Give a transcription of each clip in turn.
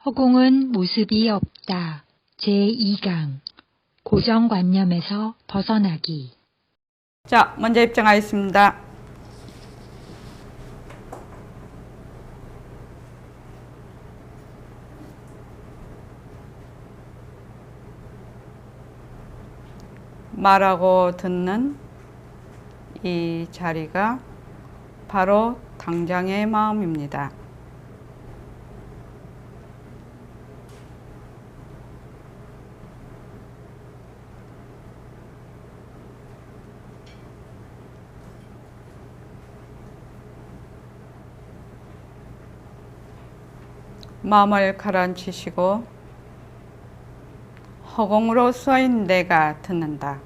허공은 모습이 없다. 제2강 고정관념에서 벗어나기. 자, 먼저 입장하겠습니다. 말하고 듣는 이 자리가 바로 당장의 마음입니다. 마음을 가라앉히시고 허공으로 써인 내가 듣는다.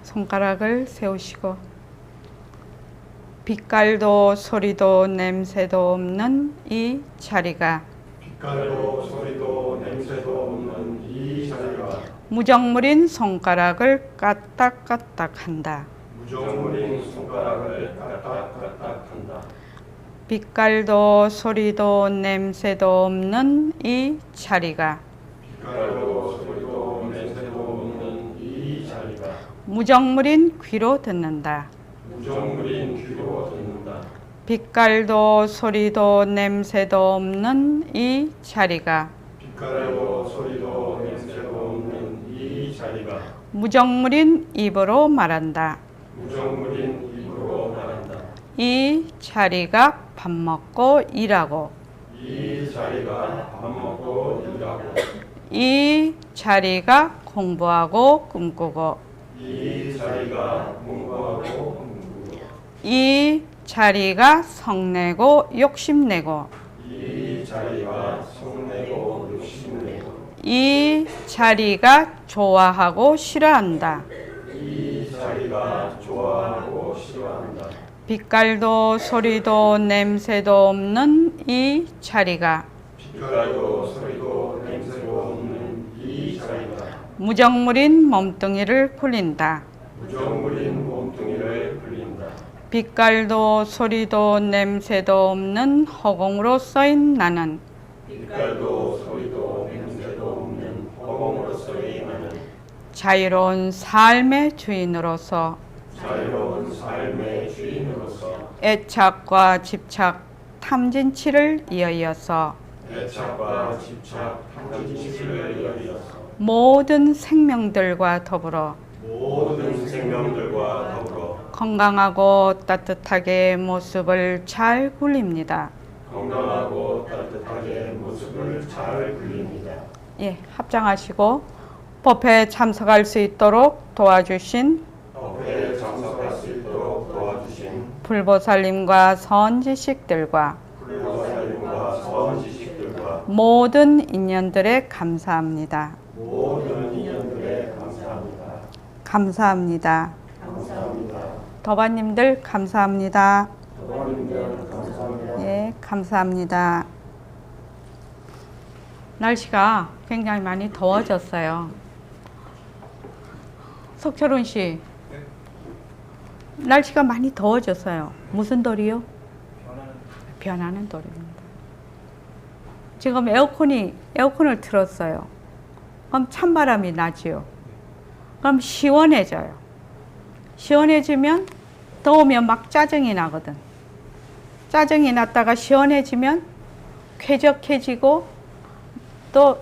손가락을 세우시고 빛깔도 소리도 냄새도 없는 이 자리가 빛깔도 소리도 냄새도 없는 이 자리가 무정물인 손가락을 까딱까딱한다. 무정물인 손가락을 까딱까딱한다. 빛깔도 소리도 냄새도 없는 이 자리가 빛깔도 소리도 냄새도 없는 이 자리가 무정물인 귀로 듣는다. 무정물인 귀로 듣는다. 빛깔도 소리도 냄새도 없는 이 자리가 빛깔도 소리도 냄새도 없는 이 자리가 무정물인 입으로 말한다. 무정물인 입으로 말한다. 이 자리가 밥 먹고 일하고 이 자리가 밥 먹고 일하고 이 자리가 공부하고 꿈꾸고 이 자리가 공부하고 공부고 이 자리가 성내고 욕심내고 이 자리가 성내고 욕심내고 이 자리가 좋아하고 싫어한다. 이 자리가 좋아하고 싫어한다. 빛깔도 소리도 냄새도 없는 이 자리가 빛깔도 소리도 냄새도 없는 이 자리가 무정물인 몸뚱이를 굴린다. 무정물인 몸뚱이를 굴린다. 빛깔도 소리도 냄새도 없는 허공으로 써인 나는 빛깔도 소리도 냄새도 없는 허공으로서의 나는 자유로운 삶의 주인으로서 자유로운 삶의 주인으로서 애착과 집착, 탐진치를 이어서 애착과 집착, 탐진치를 이어서 모든 생명들과 더불어 모든 생명들과 더불어 건강하고 따뜻하게 모습을 잘 굴립니다. 건강하고 따뜻하게 모습을 잘 굴립니다. 예, 합장하시고 법회에 참석할 수 있도록 도와주신 법회에 참석할 수 있도록 도와주신 불보살님과 선지식들과 불보살님과 선지식들과 모든 인연들에 감사합니다. 모든 인연들에 감사합니다. 감사합니다. 감사합니다. 도반님들 감사합니다. 도반님들 감사합니다. 예, 감사합니다. 날씨가 굉장히 많이 더워졌어요. 석철훈 씨, 날씨가 많이 더워졌어요. 무슨 돌이요? 변하는 돌입니다. 지금 에어컨을 틀었어요. 그럼 찬바람이 나지요. 그럼 시원해져요. 시원해지면 더우면 막 짜증이 나거든. 짜증이 났다가 시원해지면 쾌적해지고 또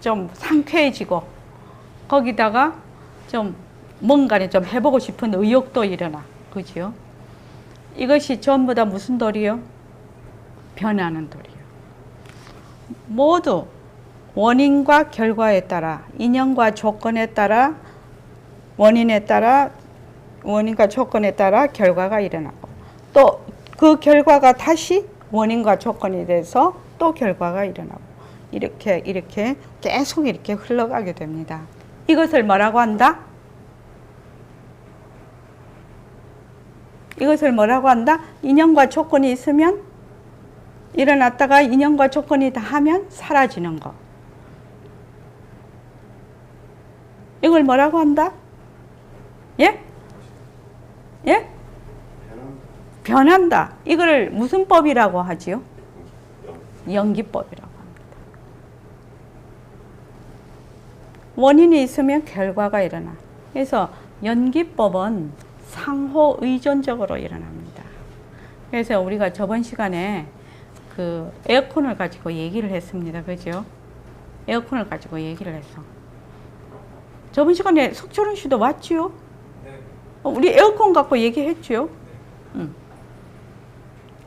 좀 상쾌해지고 거기다가 좀 뭔가를 좀 해보고 싶은 의욕도 일어나. 그죠? 이것이 전부 다 무슨 돌이요? 변하는 돌이요. 모두 원인과 결과에 따라, 인연과 조건에 따라, 원인과 조건에 따라 결과가 일어나고 또 그 결과가 다시 원인과 조건이 돼서 또 결과가 일어나고 이렇게 계속 이렇게 흘러가게 됩니다. 이것을 뭐라고 한다? 이것을 뭐라고 한다? 인연과 조건이 있으면 일어났다가 인연과 조건이 다 하면 사라지는 거. 이걸 뭐라고 한다? 예? 예? 변한다. 이걸 무슨 법이라고 하지요? 연기법이라고 합니다. 원인이 있으면 결과가 일어나. 그래서 연기법은 상호 의존적으로 일어납니다. 그래서 우리가 저번 시간에 그 에어컨을 가지고 얘기를 했습니다. 그죠? 에어컨을 가지고 얘기를 했어. 저번 시간에 석철은 씨도 왔지요? 네. 우리 에어컨 갖고 얘기했지요? 네.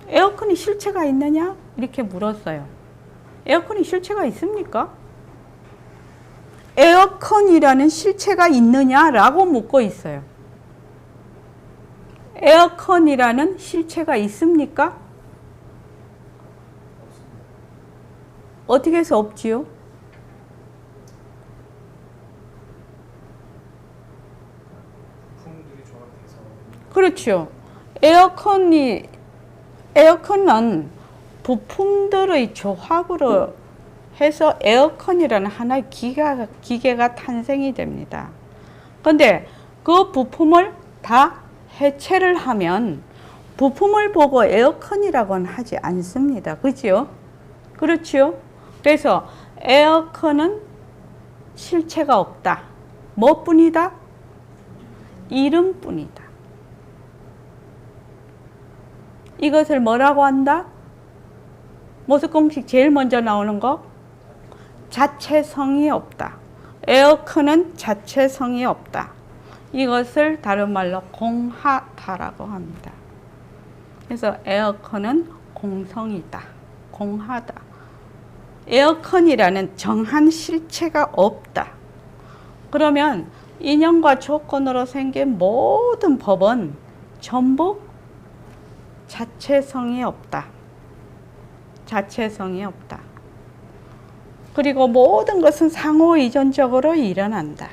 에어컨이 실체가 있느냐? 이렇게 물었어요. 에어컨이 실체가 있습니까? 에어컨이라는 실체가 있느냐라고 묻고 있어요. 에어컨이라는 실체가 있습니까? 어떻게 해서 없지요? 그렇죠. 에어컨은 부품들의 조합으로 해서 에어컨이라는 하나의 기계가 탄생이 됩니다. 그런데 그 부품을 다 해체를 하면 부품을 보고 에어컨이라고는 하지 않습니다. 그렇죠? 그렇죠? 그래서 에어컨은 실체가 없다. 뭐뿐이다? 이름뿐이다. 이것을 뭐라고 한다? 모습 공식 제일 먼저 나오는 거? 자체성이 없다. 에어컨은 자체성이 없다. 이것을 다른 말로 공하다라고 합니다. 그래서 에어컨은 공성이다. 공하다. 에어컨이라는 정한 실체가 없다. 그러면 인연과 조건으로 생긴 모든 법은 전부 자체성이 없다. 자체성이 없다. 그리고 모든 것은 상호의존적으로 일어난다.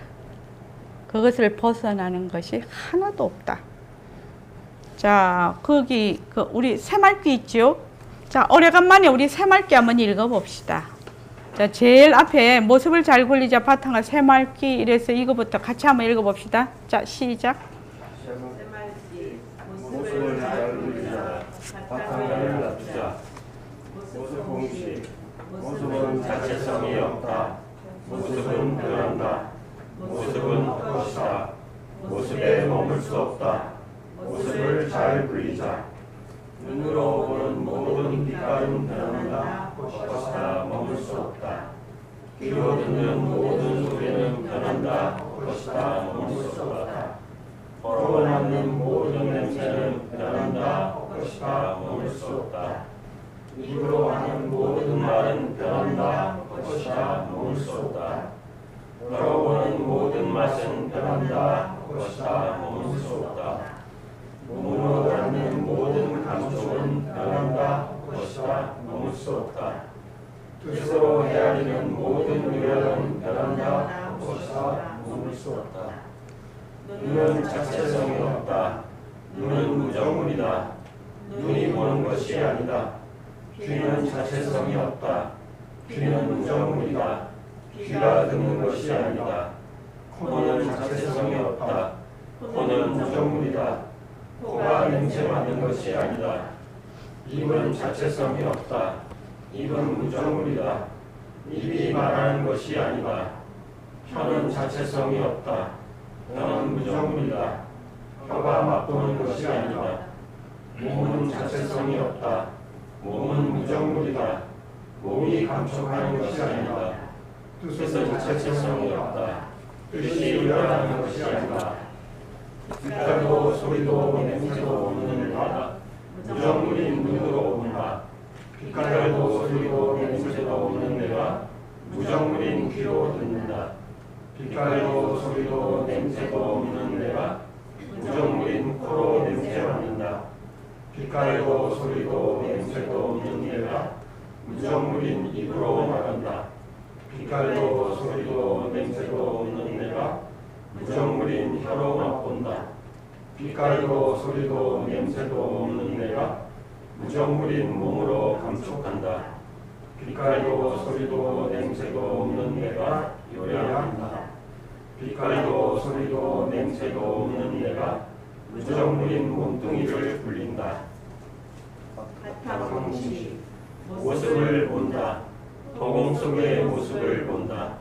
그것을 벗어나는 것이 하나도 없다. 자, 거기 우리 새말귀 있죠? 자, 오래간만에 우리 새말귀 한번 읽어봅시다. 자, 제일 앞에 모습을 잘 굴리자 바탕을 새말귀 이래서 이거부터 같이 한번 읽어봅시다. 자, 시작. 새말귀 모습을 잘 굴리자 바탕을 낮추자. 모습 공식 모습은 자체성이 없다. 모습은 변한다. 모습은 것이다. 모습에 머물 수 없다. 모습을 잘 굴리자. 눈으로 보는 모든 빛깔은 변한다. 것이다. 머물 수 없다. 귀로 듣는 모든 소리는 변한다. 것이다. 머물 수 없다. 코로 맡는 모든 냄새는 변한다. 것이다. 머물 수 없다. 입으로 하는 모든 말은 변한다. 것이다. 머물 수 없다. 걸어보는 모든 맛은 변한다. 것이다. 머물 수 없다. 몸으로 갖는 모든 감촉은 변한다. 것이다. 머물 수 없다. 뜻으로 헤아리는 모든 노력은 변한다. 것이다. 머물 수 없다. 눈은 자체성이 없다. 눈은 무정물이다. 눈이 보는 것이 아니다. 귀는 자체성이 없다. 귀는 무정물이다. 귀가 듣는 것이 아니다. 코는 자체성이 없다. 코는 무정물이다. 코가 냄새 맡는 것이 아니다. 입은 자체성이 없다. 입은 무정물이다. 입이 말하는 것이 아니다. 혀는 자체성이 없다. 혀는 무정물이다. 혀가 맛보는 것이 아니다. 몸은 자체성이 없다. 몸은 무정물이다. 몸이 감촉하는 것이 아니다. 뜻은 자체성이 없다. 뜻이 일어나는 것이 아니다. 빛깔도 소리도 냄새도 없는 바, 무정물인 눈으로 본다. 빛깔도 소리도 냄새도 없는 내가 무정물인 귀로 듣는다. 빛깔도 소리도 냄새도 없는 내가 무정물인 코로 냄새 맡는다. 빛깔도 소리도 냄새도 없는 내가 무정물인 입으로 말한다. 빛깔도 소리도 냄새도 없는 내가 무정물인 혀로 맛본다. 빛깔도 소리도 냄새도 없는 내가 무정물인 몸으로 감촉한다. 빛깔도 소리도 냄새도 없는 내가 요양한다. 빛깔도 소리도 냄새도 없는 내가 무정물인 몸뚱이를 굴린다. 바탕공시 모습을 본다. 허공 속의 모습을 본다.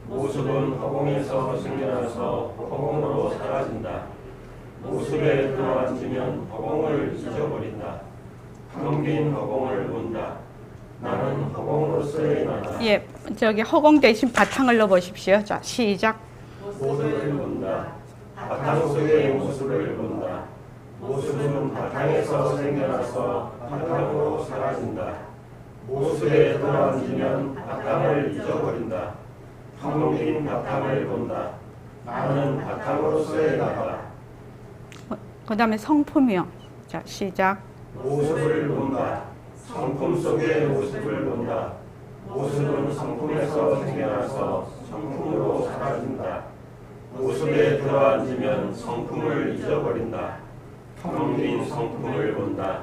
모습은 허공에서 생겨나서 허공으로 사라진다. 모습에 들어앉으면 허공을 잊어버린다. 텅 빈 허공을 본다. 나는 허공으로서의 나다. 예, 저기 허공 대신 바탕을 넣어보십시오. 자, 시작. 모습을 본다. 바탕 속의 모습을 본다. 모습은 바탕에서 생겨나서 바탕으로 사라진다. 모습에 들어앉으면 바탕을 잊어버린다. 텅 빈 바탕을 본다. 나는 바탕으로서의 나다. 그 다음에 성품이요. 자, 시작. 모습을 본다. 성품 속의 모습을 본다. 모습은 성품에서 생겨나서 성품으로 사라진다. 모습에 들어앉으면 성품을 잊어버린다. 텅 빈 성품을 본다.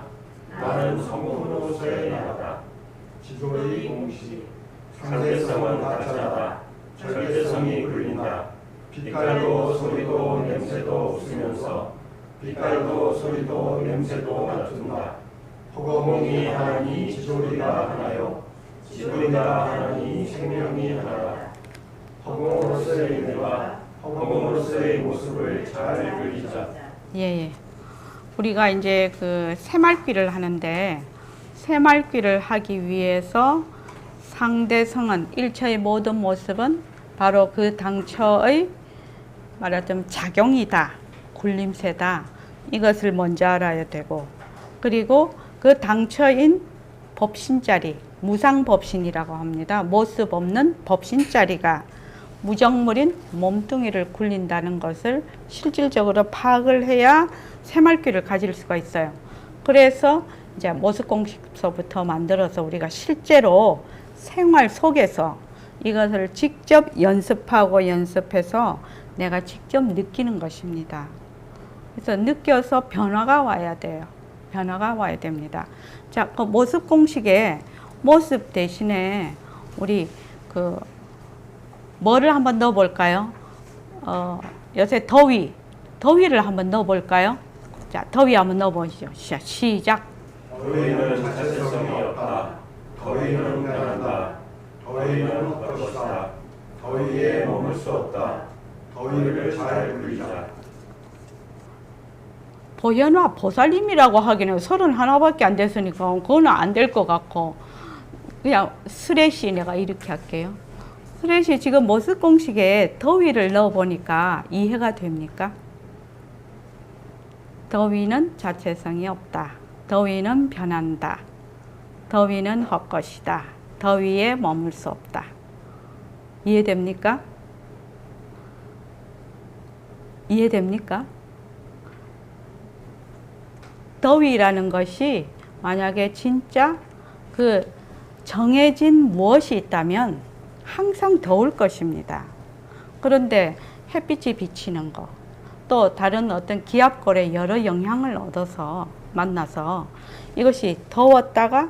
나는 성품으로서의 나다. 지도의 공시 상대성은 가짜다. 절대성이 굴린다. 빛깔도 소리도 냄새도 없으면서 빛깔도 소리도 냄새도 맡은다. 허공이 하나니 지도리가 하나요. 지도리가 하나니 생명이 하나다. 허공으로서의 내와 허공으로서의 모습을 잘 그리자. 예. 우리가 이제 그 새말귀를 하는데 새말귀를 하기 위해서 상대성은 일처의 모든 모습은 바로 그 당처의 말하자면 작용이다. 굴림새다. 이것을 먼저 알아야 되고 그리고 그 당처인 법신자리 무상법신이라고 합니다. 모습 없는 법신자리가 무정물인 몸뚱이를 굴린다는 것을 실질적으로 파악을 해야 새말귀를 가질 수가 있어요. 그래서 이제 모습공식서부터 만들어서 우리가 실제로 생활 속에서 이것을 직접 연습하고 연습해서 내가 직접 느끼는 것입니다. 그래서 느껴서 변화가 와야 돼요. 변화가 와야 됩니다. 자, 그 모습 공식에 모습 대신에 우리 그 뭐를 한번 넣어 볼까요? 요새 더위를 한번 넣어 볼까요? 자, 더위 한번 넣어 보시죠. 시작. 더위는 자체성이 없다. 더위는 변한다. 더위는 헛것이다. 더위에 머물 수 없다. 더위를 잘 굴리자. 보현화 보살님이라고 하기는 31밖에 안 됐으니까 그거는 안 될 것 같고 그냥 스레시 내가 이렇게 할게요. 스레시 지금 모습 공식에 더위를 넣어 보니까 이해가 됩니까? 더위는 자체성이 없다. 더위는 변한다. 더위는 헛것이다. 더위에 머물 수 없다. 이해됩니까? 이해됩니까? 더위라는 것이 만약에 진짜 그 정해진 무엇이 있다면 항상 더울 것입니다. 그런데 햇빛이 비치는 것, 또 다른 어떤 기압골의 여러 영향을 얻어서 만나서 이것이 더웠다가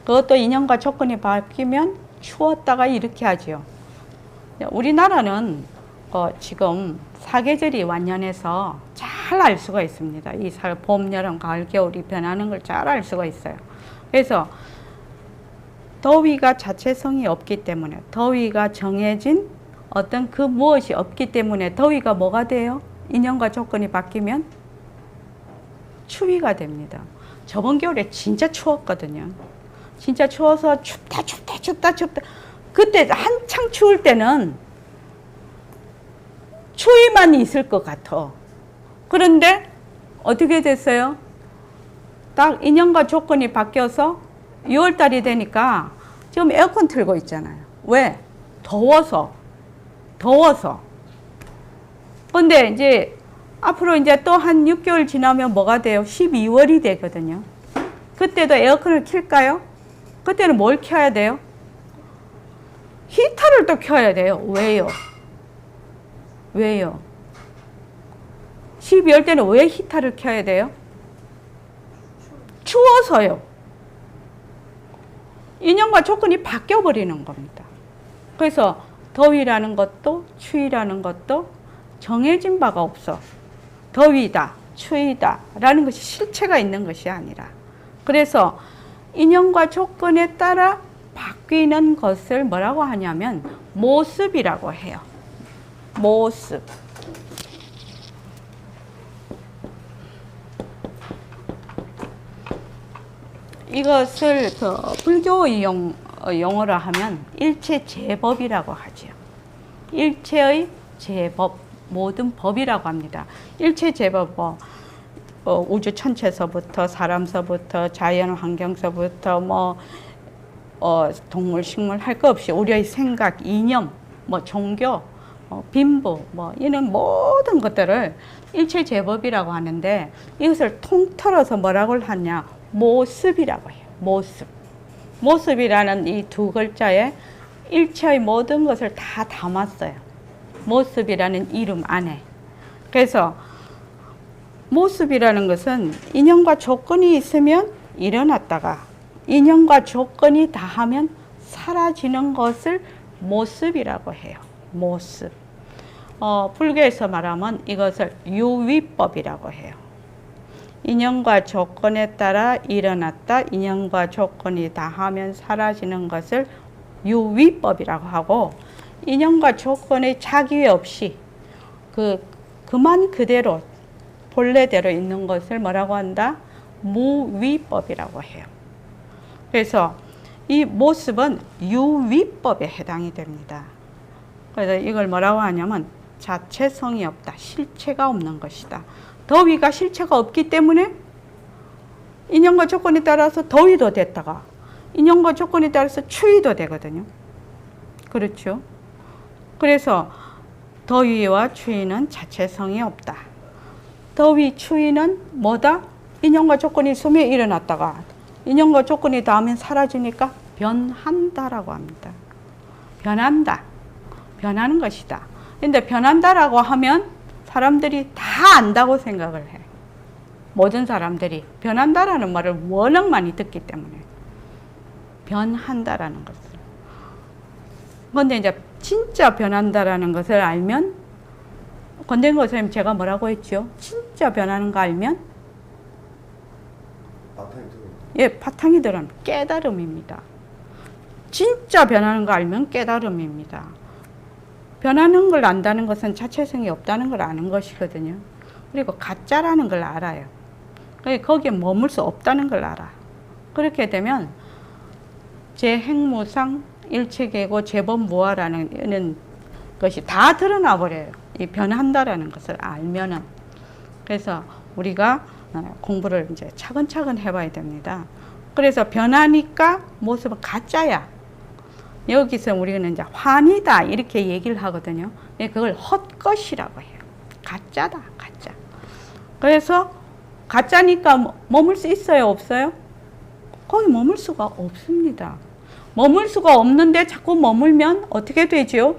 그것도 인연과 조건이 바뀌면 추웠다가 이렇게 하죠. 우리나라는 지금 사계절이 완연해서 잘 알 수가 있습니다. 이 봄, 여름, 가을, 겨울이 변하는 걸 잘 알 수가 있어요. 그래서 더위가 자체성이 없기 때문에 더위가 정해진 어떤 그 무엇이 없기 때문에 더위가 뭐가 돼요? 인연과 조건이 바뀌면 추위가 됩니다. 저번 겨울에 진짜 추웠거든요. 진짜 추워서 춥다. 그때 한창 추울 때는 추위만 있을 것 같아. 그런데 어떻게 됐어요? 딱 인연과 조건이 바뀌어서 6월달이 되니까 지금 에어컨 틀고 있잖아요. 왜? 더워서. 근데 이제 앞으로 이제 또 한 6개월 지나면 뭐가 돼요? 12월이 되거든요. 그때도 에어컨을 킬까요? 그때는 뭘 켜야 돼요? 히터를 또 켜야 돼요. 왜요? 왜요? 12월 때는 왜 히터를 켜야 돼요? 추워서요. 인연과 조건이 바뀌어버리는 겁니다. 그래서 더위라는 것도 추위라는 것도 정해진 바가 없어. 더위다, 추위다 라는 것이 실체가 있는 것이 아니라, 그래서 인연과 조건에 따라 바뀌는 것을 뭐라고 하냐면 모습이라고 해요. 모습. 이것을 불교 용어로 하면 일체제법이라고 하죠. 일체의 제법, 모든 법이라고 합니다. 일체제법, 우주 천체서부터 사람서부터 자연 환경서부터 동물, 식물 할 것 없이 우리의 생각, 이념, 종교, 빈부, 이런 모든 것들을 일체제법이라고 하는데, 이것을 통틀어서 뭐라고 하냐? 모습이라고 해요. 모습. 모습이라는 이 두 글자에 일체의 모든 것을 다 담았어요. 모습이라는 이름 안에. 그래서 모습이라는 것은 인연과 조건이 있으면 일어났다가 인연과 조건이 다하면 사라지는 것을 모습이라고 해요. 모습. 불교에서 말하면 이것을 유위법이라고 해요. 인연과 조건에 따라 일어났다, 인연과 조건이 다하면 사라지는 것을 유위법이라고 하고, 인연과 조건의 차기 없이 그만 그대로 본래대로 있는 것을 뭐라고 한다? 무위법이라고 해요. 그래서 이 모습은 유위법에 해당이 됩니다. 그래서 이걸 뭐라고 하냐면 자체성이 없다, 실체가 없는 것이다. 더위가 실체가 없기 때문에 인연과 조건에 따라서 더위도 됐다가 인연과 조건에 따라서 추위도 되거든요. 그렇죠? 그래서 더위와 추위는 자체성이 없다. 더위, 추위는 뭐다? 인연과 조건이 있으면 일어났다가 인연과 조건이 닿으면 사라지니까 변한다라고 합니다. 변한다. 변하는 것이다. 근데 변한다라고 하면 사람들이 다 안다고 생각을 해. 모든 사람들이 변한다라는 말을 워낙 많이 듣기 때문에 변한다라는 것을. 그런데 이제 진짜 변한다라는 것을 알면, 권대인고 선생님 제가 뭐라고 했죠? 진짜 변하는 거 알면 바탕이 들어는 깨달음입니다. 진짜 변하는 거 알면 깨달음입니다. 변하는 걸 안다는 것은 자체성이 없다는 걸 아는 것이거든요. 그리고 가짜라는 걸 알아요. 거기에 머물 수 없다는 걸 알아. 그렇게 되면 제행무상 일체계고 제법무아라는 것이 다 드러나 버려요. 이 변한다라는 것을 알면은. 그래서 우리가 공부를 이제 차근차근 해봐야 됩니다. 그래서 변하니까 모습은 가짜야. 여기서 우리는 이제 환이다 이렇게 얘기를 하거든요. 그걸 헛것이라고 해요. 가짜다, 가짜. 그래서 가짜니까 머물 수 있어요, 없어요? 거기 머물 수가 없습니다. 머물 수가 없는데 자꾸 머물면 어떻게 되죠?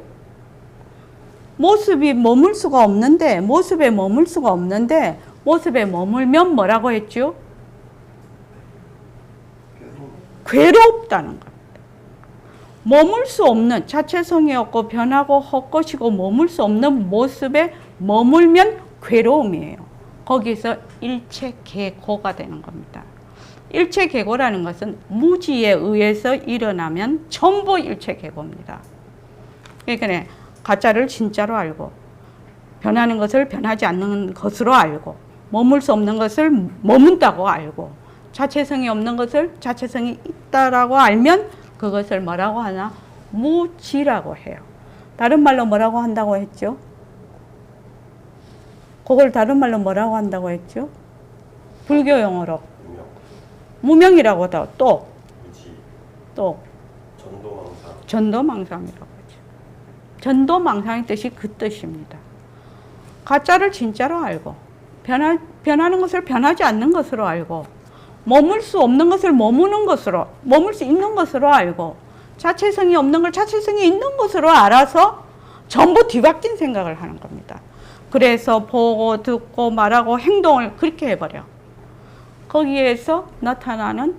모습이 머물 수가 없는데, 모습에 머물 수가 없는데, 모습에 머물면 뭐라고 했죠? 괴롭다는 거. 머물 수 없는, 자체성이 없고 변하고 헛것이고 머물 수 없는 모습에 머물면 괴로움이에요. 거기서 일체계고가 되는 겁니다. 일체계고라는 것은 무지에 의해서 일어나면 전부 일체계고입니다. 그러니까 가짜를 진짜로 알고, 변하는 것을 변하지 않는 것으로 알고, 머물 수 없는 것을 머문다고 알고, 자체성이 없는 것을 자체성이 있다라고 알면 그것을 뭐라고 하나? 무지라고 해요. 다른 말로 뭐라고 한다고 했죠? 그걸 다른 말로 뭐라고 한다고 했죠? 불교 용어로 무명이라고 하다. 또 전도망상이라고 하죠. 전도망상의 뜻이 그 뜻입니다. 가짜를 진짜로 알고, 변하는 것을 변하지 않는 것으로 알고, 머물 수 없는 것을 머무는 것으로, 머물 수 있는 것으로 알고, 자체성이 없는 걸 자체성이 있는 것으로 알아서 전부 뒤바뀐 생각을 하는 겁니다. 그래서 보고 듣고 말하고 행동을 그렇게 해버려. 거기에서 나타나는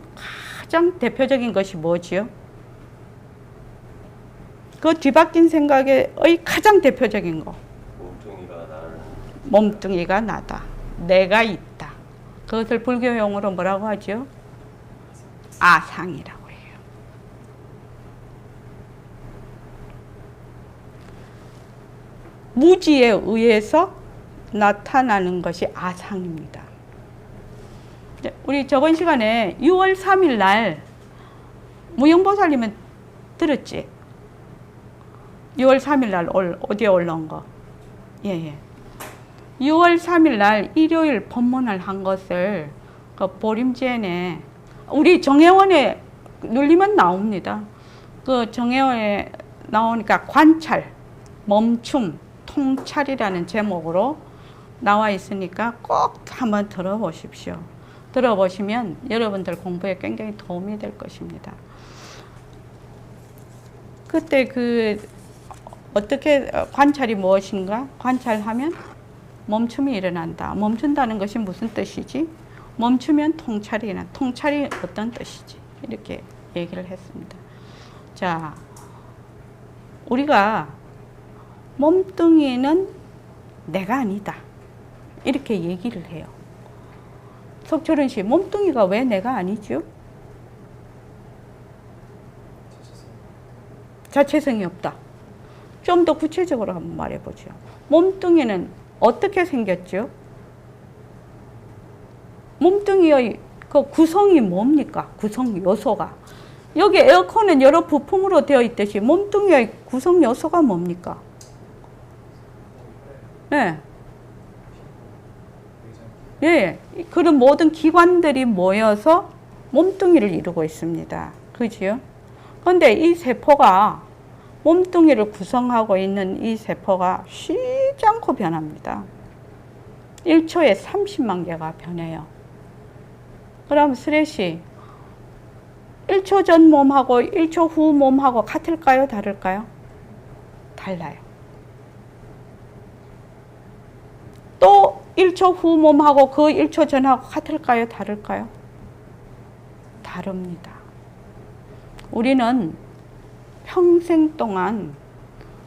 가장 대표적인 것이 뭐지요? 그 뒤바뀐 생각의 가장 대표적인 거. 몸뚱이가 나다. 내가 있다. 그것을 불교용어로 뭐라고 하죠? 아상이라고 해요. 무지에 의해서 나타나는 것이 아상입니다. 우리 저번 시간에 6월 3일 날 무용보살님은 들었지? 6월 3일 날 어디에 올라온 거? 예. 6월 3일 날 일요일 법문을 한 것을 그 보림지엔에 우리 정혜원에 눌리면 나옵니다. 그 정혜원에 나오니까 관찰, 멈춤, 통찰이라는 제목으로 나와 있으니까 꼭 한번 들어보십시오. 들어보시면 여러분들 공부에 굉장히 도움이 될 것입니다. 그때 어떻게 관찰이 무엇인가? 관찰하면 멈춤이 일어난다. 멈춘다는 것이 무슨 뜻이지? 멈추면 통찰이 일어난다. 통찰이 어떤 뜻이지? 이렇게 얘기를 했습니다. 자, 우리가 몸뚱이는 내가 아니다. 이렇게 얘기를 해요. 석철은 씨, 몸뚱이가 왜 내가 아니죠? 자체성이 없다. 좀 더 구체적으로 한번 말해보죠. 몸뚱이는 어떻게 생겼죠? 몸뚱이의 그 구성이 뭡니까? 구성 요소가. 여기 에어컨은 여러 부품으로 되어 있듯이 몸뚱이의 구성 요소가 뭡니까? 네. 예, 그런 모든 기관들이 모여서 몸뚱이를 이루고 있습니다. 그지요? 그런데 이 세포가 몸뚱이를 구성하고 있는 이 세포가 쉬지 않고 변합니다. 1초에 30만 개가 변해요. 그럼 스레시 1초 전 몸하고 1초 후 몸하고 같을까요? 다를까요? 달라요. 또 1초 후 몸하고 그 1초 전하고 같을까요? 다를까요? 다릅니다. 우리는 평생 동안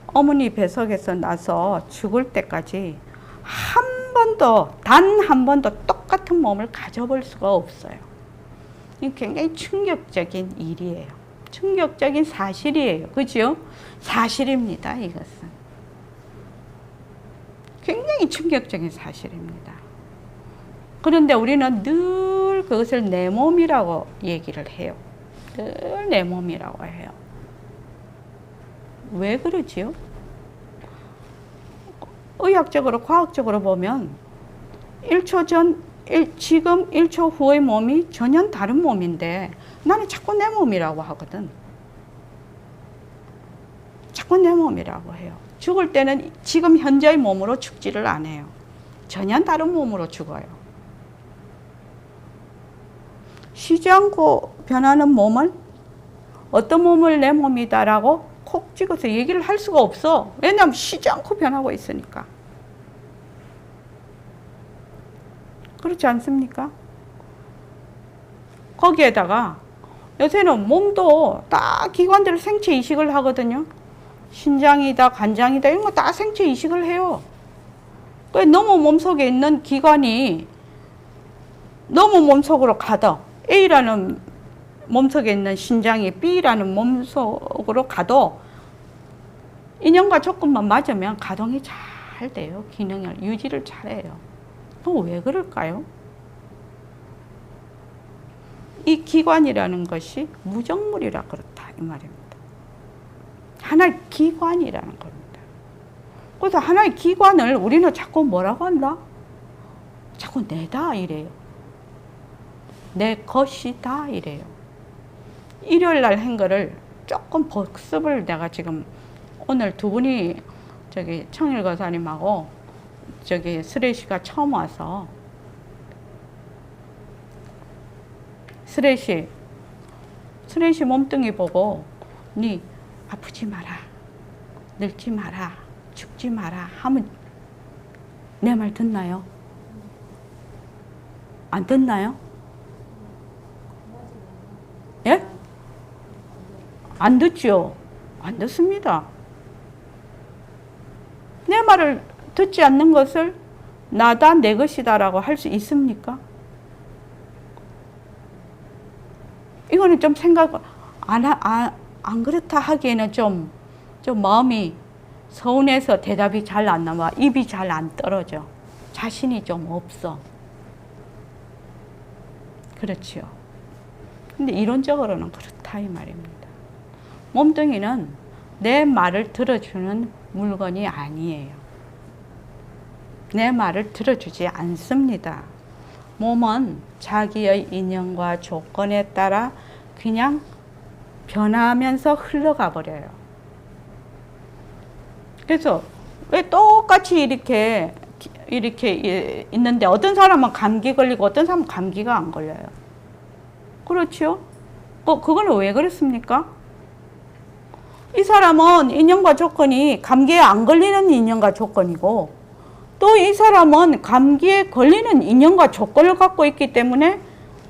어머니 뱃속에서 나서 죽을 때까지 한 번도, 단 한 번도 똑같은 몸을 가져볼 수가 없어요. 이게 굉장히 충격적인 일이에요. 충격적인 사실이에요. 그죠? 사실입니다, 이것은. 굉장히 충격적인 사실입니다. 그런데 우리는 늘 그것을 내 몸이라고 얘기를 해요. 늘 내 몸이라고 해요. 왜 그러지요? 의학적으로, 과학적으로 보면 1초 전, 지금 1초 후의 몸이 전혀 다른 몸인데 나는 자꾸 내 몸이라고 하거든. 자꾸 내 몸이라고 해요. 죽을 때는 지금 현재의 몸으로 죽지를 않아요. 전혀 다른 몸으로 죽어요. 쉬지 않고 변하는 몸은 어떤 몸을 내 몸이다라고 콕 찍어서 얘기를 할 수가 없어. 왜냐하면 쉬지 않고 변하고 있으니까. 그렇지 않습니까? 거기에다가 요새는 몸도 다 기관들 생체 이식을 하거든요. 신장이다, 간장이다 이런 거 다 생체 이식을 해요. 너무 몸속에 있는 기관이 너무 몸속으로 가도 A라는 몸속에 있는 신장이 B라는 몸속으로 가도 인연과 조건만 맞으면 가동이 잘 돼요. 기능을 유지를 잘해요. 왜 그럴까요? 이 기관이라는 것이 무정물이라 그렇다 이 말입니다. 하나의 기관이라는 겁니다. 그래서 하나의 기관을 우리는 자꾸 뭐라고 한다? 자꾸 내다 이래요. 내 것이다 이래요. 일요일 날 한 거를 조금 복습을 내가 지금 오늘 두 분이 저기 청일 거사님하고 저기 스레시가 처음 와서 스레시 몸뚱이 보고 니 아프지 마라, 늙지 마라, 죽지 마라 하면 내 말 듣나요? 안 듣나요? 예? 안 듣죠? 안 듣습니다. 내 말을 듣지 않는 것을 나다 내 것이다라고 할 수 있습니까? 이거는 좀 생각 안 그렇다 하기에는 좀 마음이 서운해서 대답이 잘 안 나와. 입이 잘 안 떨어져. 자신이 좀 없어. 그렇지요. 근데 이론적으로는 그렇다 이 말입니다. 몸뚱이는 내 말을 들어주는 물건이 아니에요. 내 말을 들어주지 않습니다. 몸은 자기의 인연과 조건에 따라 그냥 변하면서 흘러가 버려요. 그래서 왜 똑같이 이렇게 있는데 어떤 사람은 감기 걸리고 어떤 사람은 감기가 안 걸려요. 그렇죠? 그거는 왜 그렇습니까? 이 사람은 인연과 조건이 감기에 안 걸리는 인연과 조건이고 또 이 사람은 감기에 걸리는 인연과 조건을 갖고 있기 때문에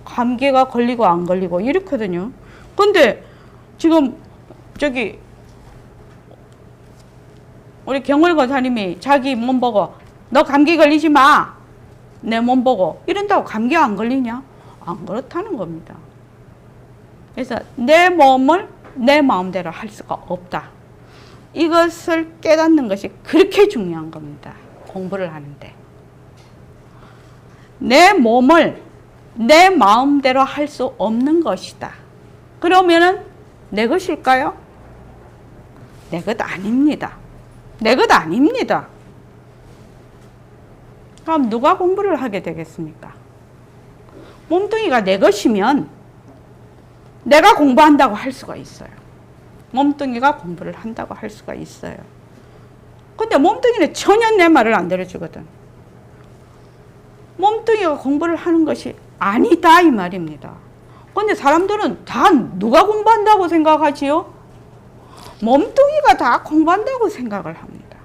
감기가 걸리고 안 걸리고 이렇거든요. 근데 지금 저기 우리 경월 권사님이 자기 몸 보고 너 감기 걸리지 마. 내 몸 보고 이런다고 감기 안 걸리냐? 안 그렇다는 겁니다. 그래서 내 몸을 내 마음대로 할 수가 없다. 이것을 깨닫는 것이 그렇게 중요한 겁니다. 공부를 하는데. 내 몸을 내 마음대로 할 수 없는 것이다. 그러면은 내 것일까요? 내 것 아닙니다. 내 것 아닙니다. 그럼 누가 공부를 하게 되겠습니까? 몸뚱이가 내 것이면 내가 공부한다고 할 수가 있어요. 몸뚱이가 공부를 한다고 할 수가 있어요. 근데 몸뚱이는 전혀 내 말을 안 들어주거든. 몸뚱이가 공부를 하는 것이 아니다 이 말입니다. 근데 사람들은 다 누가 공부한다고 생각하지요? 몸뚱이가 다 공부한다고 생각을 합니다.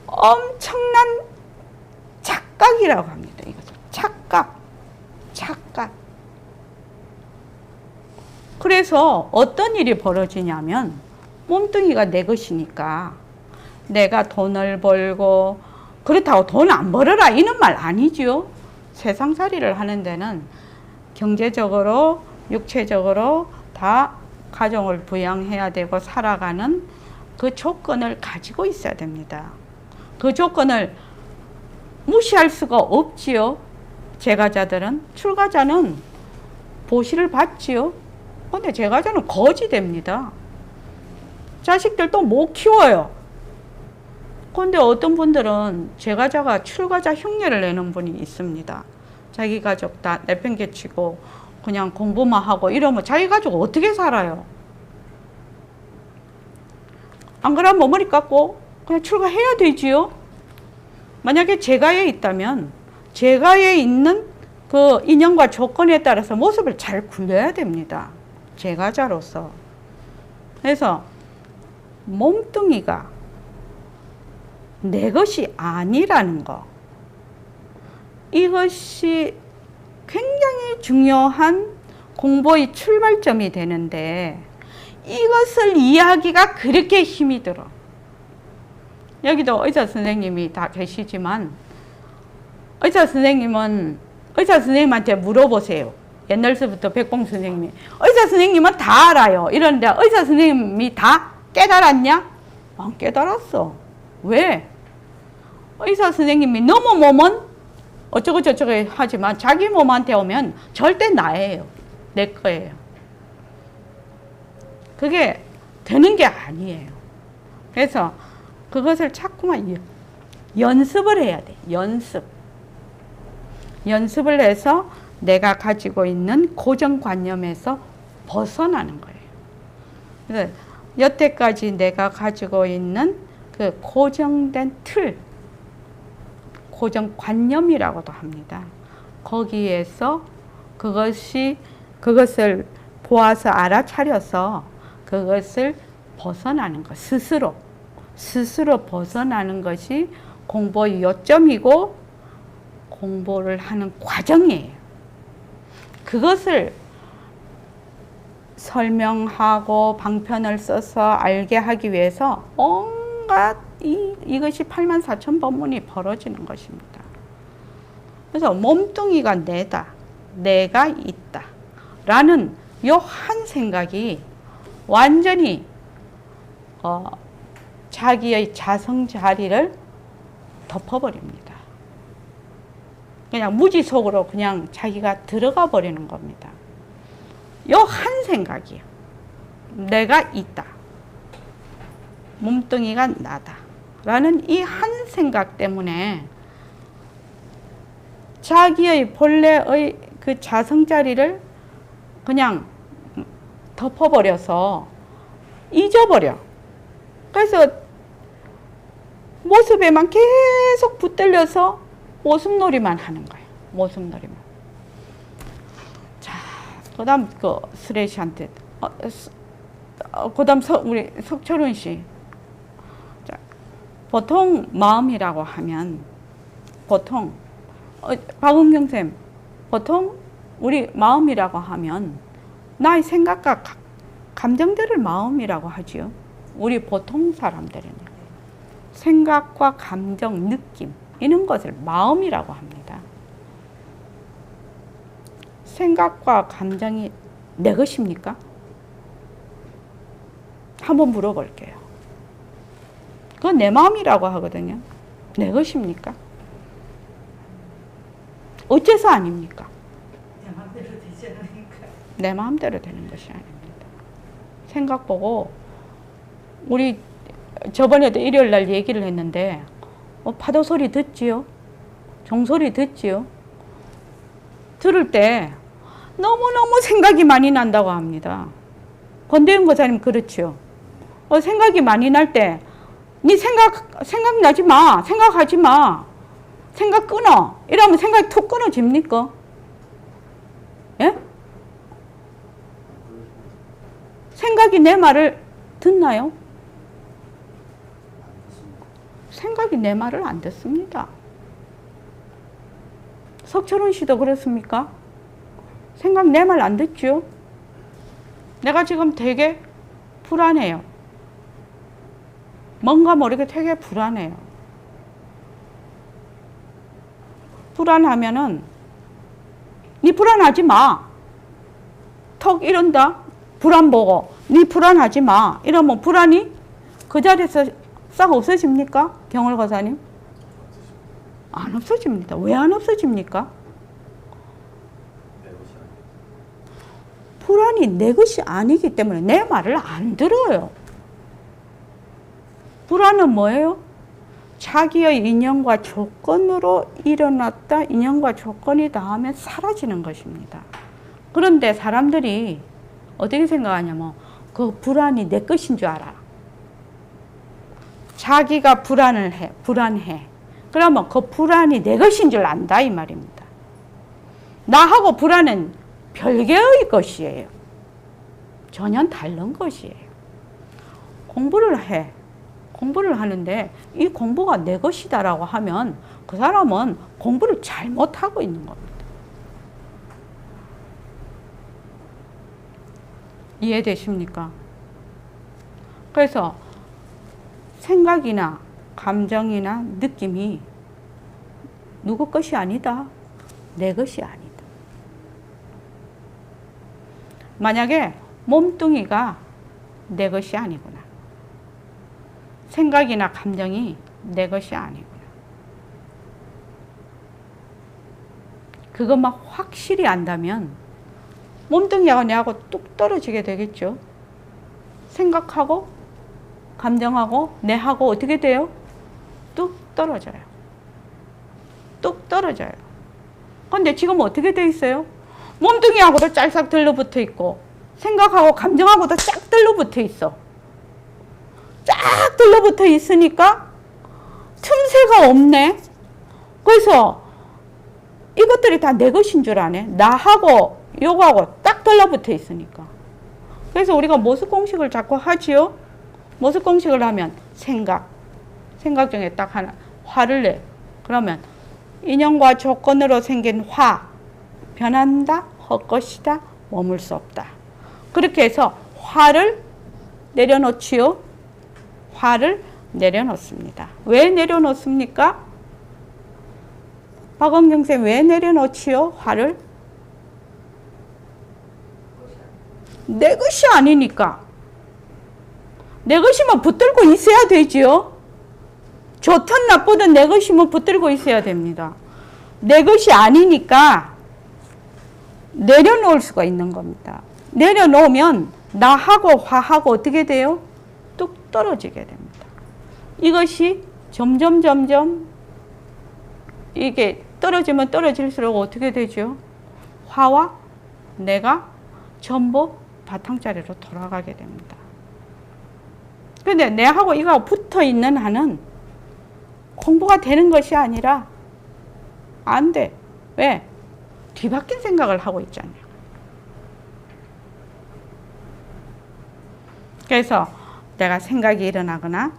엄청난 착각이라고 합니다. 이거죠. 착각. 그래서 어떤 일이 벌어지냐면 몸뚱이가 내 것이니까 내가 돈을 벌고 그렇다고 돈 안 벌어라 이런 말 아니죠. 세상살이를 하는 데는 경제적으로 육체적으로 다 가정을 부양해야 되고 살아가는 그 조건을 가지고 있어야 됩니다. 그 조건을 무시할 수가 없지요. 제가자들은 출가자는 보시를 받지요. 근데 제가자는 거지됩니다. 자식들도 못 키워요. 근데 어떤 분들은 제가자가 출가자 흉내를 내는 분이 있습니다. 자기 가족 다 내팽개치고 그냥 공부만 하고 이러면 자기 가족 어떻게 살아요? 안 그러면 머리 깎고 그냥 출가해야 되지요. 만약에 제가에 있다면 제가에 있는 그 인연과 조건에 따라서 모습을 잘 굴려야 됩니다. 제가자로서. 그래서 몸뚱이가 내 것이 아니라는 거, 이것이 굉장히 중요한 공부의 출발점이 되는데 이것을 이해하기가 그렇게 힘이 들어. 여기도 의사 선생님이 다 계시지만 의사 선생님한테 물어보세요. 옛날서부터 백봉 선생님이 의사 선생님은 다 알아요. 이러는데 의사 선생님이 다 깨달았냐? 안 깨달았어. 왜? 의사 선생님이 너무 몸은 어쩌고 저쩌고 하지만 자기 몸한테 오면 절대 나예요. 내 거예요. 그게 되는 게 아니에요. 그래서 그것을 자꾸만 연습을 해야 돼. 연습을 해서 내가 가지고 있는 고정관념에서 벗어나는 거예요. 그래서 여태까지 내가 가지고 있는 그 고정된 틀, 고정관념이라고도 합니다. 거기에서 그것을 보아서 알아차려서 그것을 벗어나는 것, 스스로 벗어나는 것이 공부의 요점이고 공부를 하는 과정이에요. 그것을 설명하고 방편을 써서 알게 하기 위해서 온갖 이것이 84,000법문이 벌어지는 것입니다. 그래서 몸뚱이가 내다, 내가 있다 라는 요 한 생각이 완전히 자기의 자성자리를 덮어버립니다. 그냥 무지 속으로 그냥 자기가 들어가 버리는 겁니다. 요 한 생각이요. 내가 있다. 몸뚱이가 나다. 라는 이 한 생각 때문에 자기의 본래의 그 자성자리를 그냥 덮어버려서 잊어버려. 그래서 모습에만 계속 붙들려서 모습놀이만 하는 거예요. 모습놀이만. 자, 그 다음 스레시한테 그 다음 우리 석철훈 씨. 자, 보통 마음이라고 하면 보통 박은경 쌤, 보통 우리 마음이라고 하면 나의 생각과 감정들을 마음이라고 하지요. 우리 보통 사람들은 생각과 감정, 느낌 이런 것을 마음이라고 합니다. 생각과 감정이 내 것입니까? 한번 물어볼게요. 그건 내 마음이라고 하거든요. 내 것입니까? 어째서 아닙니까? 내 마음대로 되지 않으니까. 내 마음대로 되는 것이 아닙니다. 생각 보고 우리 저번에도 일요일 날 얘기를 했는데 파도 소리 듣지요? 종소리 듣지요? 들을 때 너무너무 생각이 많이 난다고 합니다. 권대윤 고사님 그렇지요? 생각이 많이 날 때 네 생각나지 마. 생각하지 마. 생각 끊어. 이러면 생각이 툭 끊어집니까? 예? 생각이 내 말을 듣나요? 생각이 내 말을 안 듣습니다. 석철훈 씨도 그렇습니까? 생각 내 말 안 듣죠? 내가 지금 되게 불안해요. 뭔가 모르게 되게 불안해요. 불안하면은 니 불안하지 마. 턱 이런다. 불안 보고 니 불안하지 마. 이러면 불안이 그 자리에서 싹 없어집니까? 경월 거사님? 안 없어집니다. 왜 안 없어집니까? 불안이 내 것이 아니기 때문에 내 말을 안 들어요. 불안은 뭐예요? 자기의 인연과 조건으로 일어났다, 인연과 조건이 닿으면 사라지는 것입니다. 그런데 사람들이 어떻게 생각하냐면 그 불안이 내 것인 줄 알아. 자기가 불안해. 그러면 그 불안이 내 것인 줄 안다 이 말입니다. 나하고 불안은 별개의 것이에요. 전혀 다른 것이에요. 공부를 하는데 이 공부가 내 것이다라고 하면 그 사람은 공부를 잘못하고 있는 겁니다. 이해되십니까? 그래서 생각이나 감정이나 느낌이 누구 것이 아니다. 내 것이 아니다. 만약에 몸뚱이가 내 것이 아니구나. 생각이나 감정이 내 것이 아니구나. 그것만 확실히 안다면 몸뚱이하고 내하고 뚝 떨어지게 되겠죠. 생각하고 감정하고 내하고 어떻게 돼요? 뚝 떨어져요. 뚝 떨어져요. 근데 지금 어떻게 돼 있어요? 몸뚱이하고도 짤싹 들러붙어 있고 생각하고 감정하고도 쫙 들러붙어 있어. 쫙 들러붙어 있으니까 틈새가 없네. 그래서 이것들이 다 내 것인 줄 아네. 나하고 요거하고 딱 달라붙어 있으니까. 그래서 우리가 모습 공식을 자꾸 하지요. 모습 공식을 하면 생각 중에 딱 하나, 화를 내. 그러면 인연과 조건으로 생긴 화, 변한다, 헛것이다, 머물 수 없다. 그렇게 해서 화를 내려놓지요. 화를 내려놓습니다. 왜 내려놓습니까? 박원경 쌤, 왜 내려놓지요? 화를? 내 것이 아니니까. 내 것이면 붙들고 있어야 되지요. 좋든 나쁘든 내 것이면 붙들고 있어야 됩니다. 내 것이 아니니까 내려놓을 수가 있는 겁니다. 내려놓으면 나하고 화하고 어떻게 돼요? 뚝 떨어지게 됩니다. 이것이 점점 이게 떨어지면 떨어질수록 어떻게 되죠? 화와 내가 전부 바탕자리로 돌아가게 됩니다. 그런데 내하고 이거하고 붙어 있는 한은 공부가 되는 것이 아니라 안 돼. 왜? 뒤바뀐 생각을 하고 있잖아요. 그래서 내가 생각이 일어나거나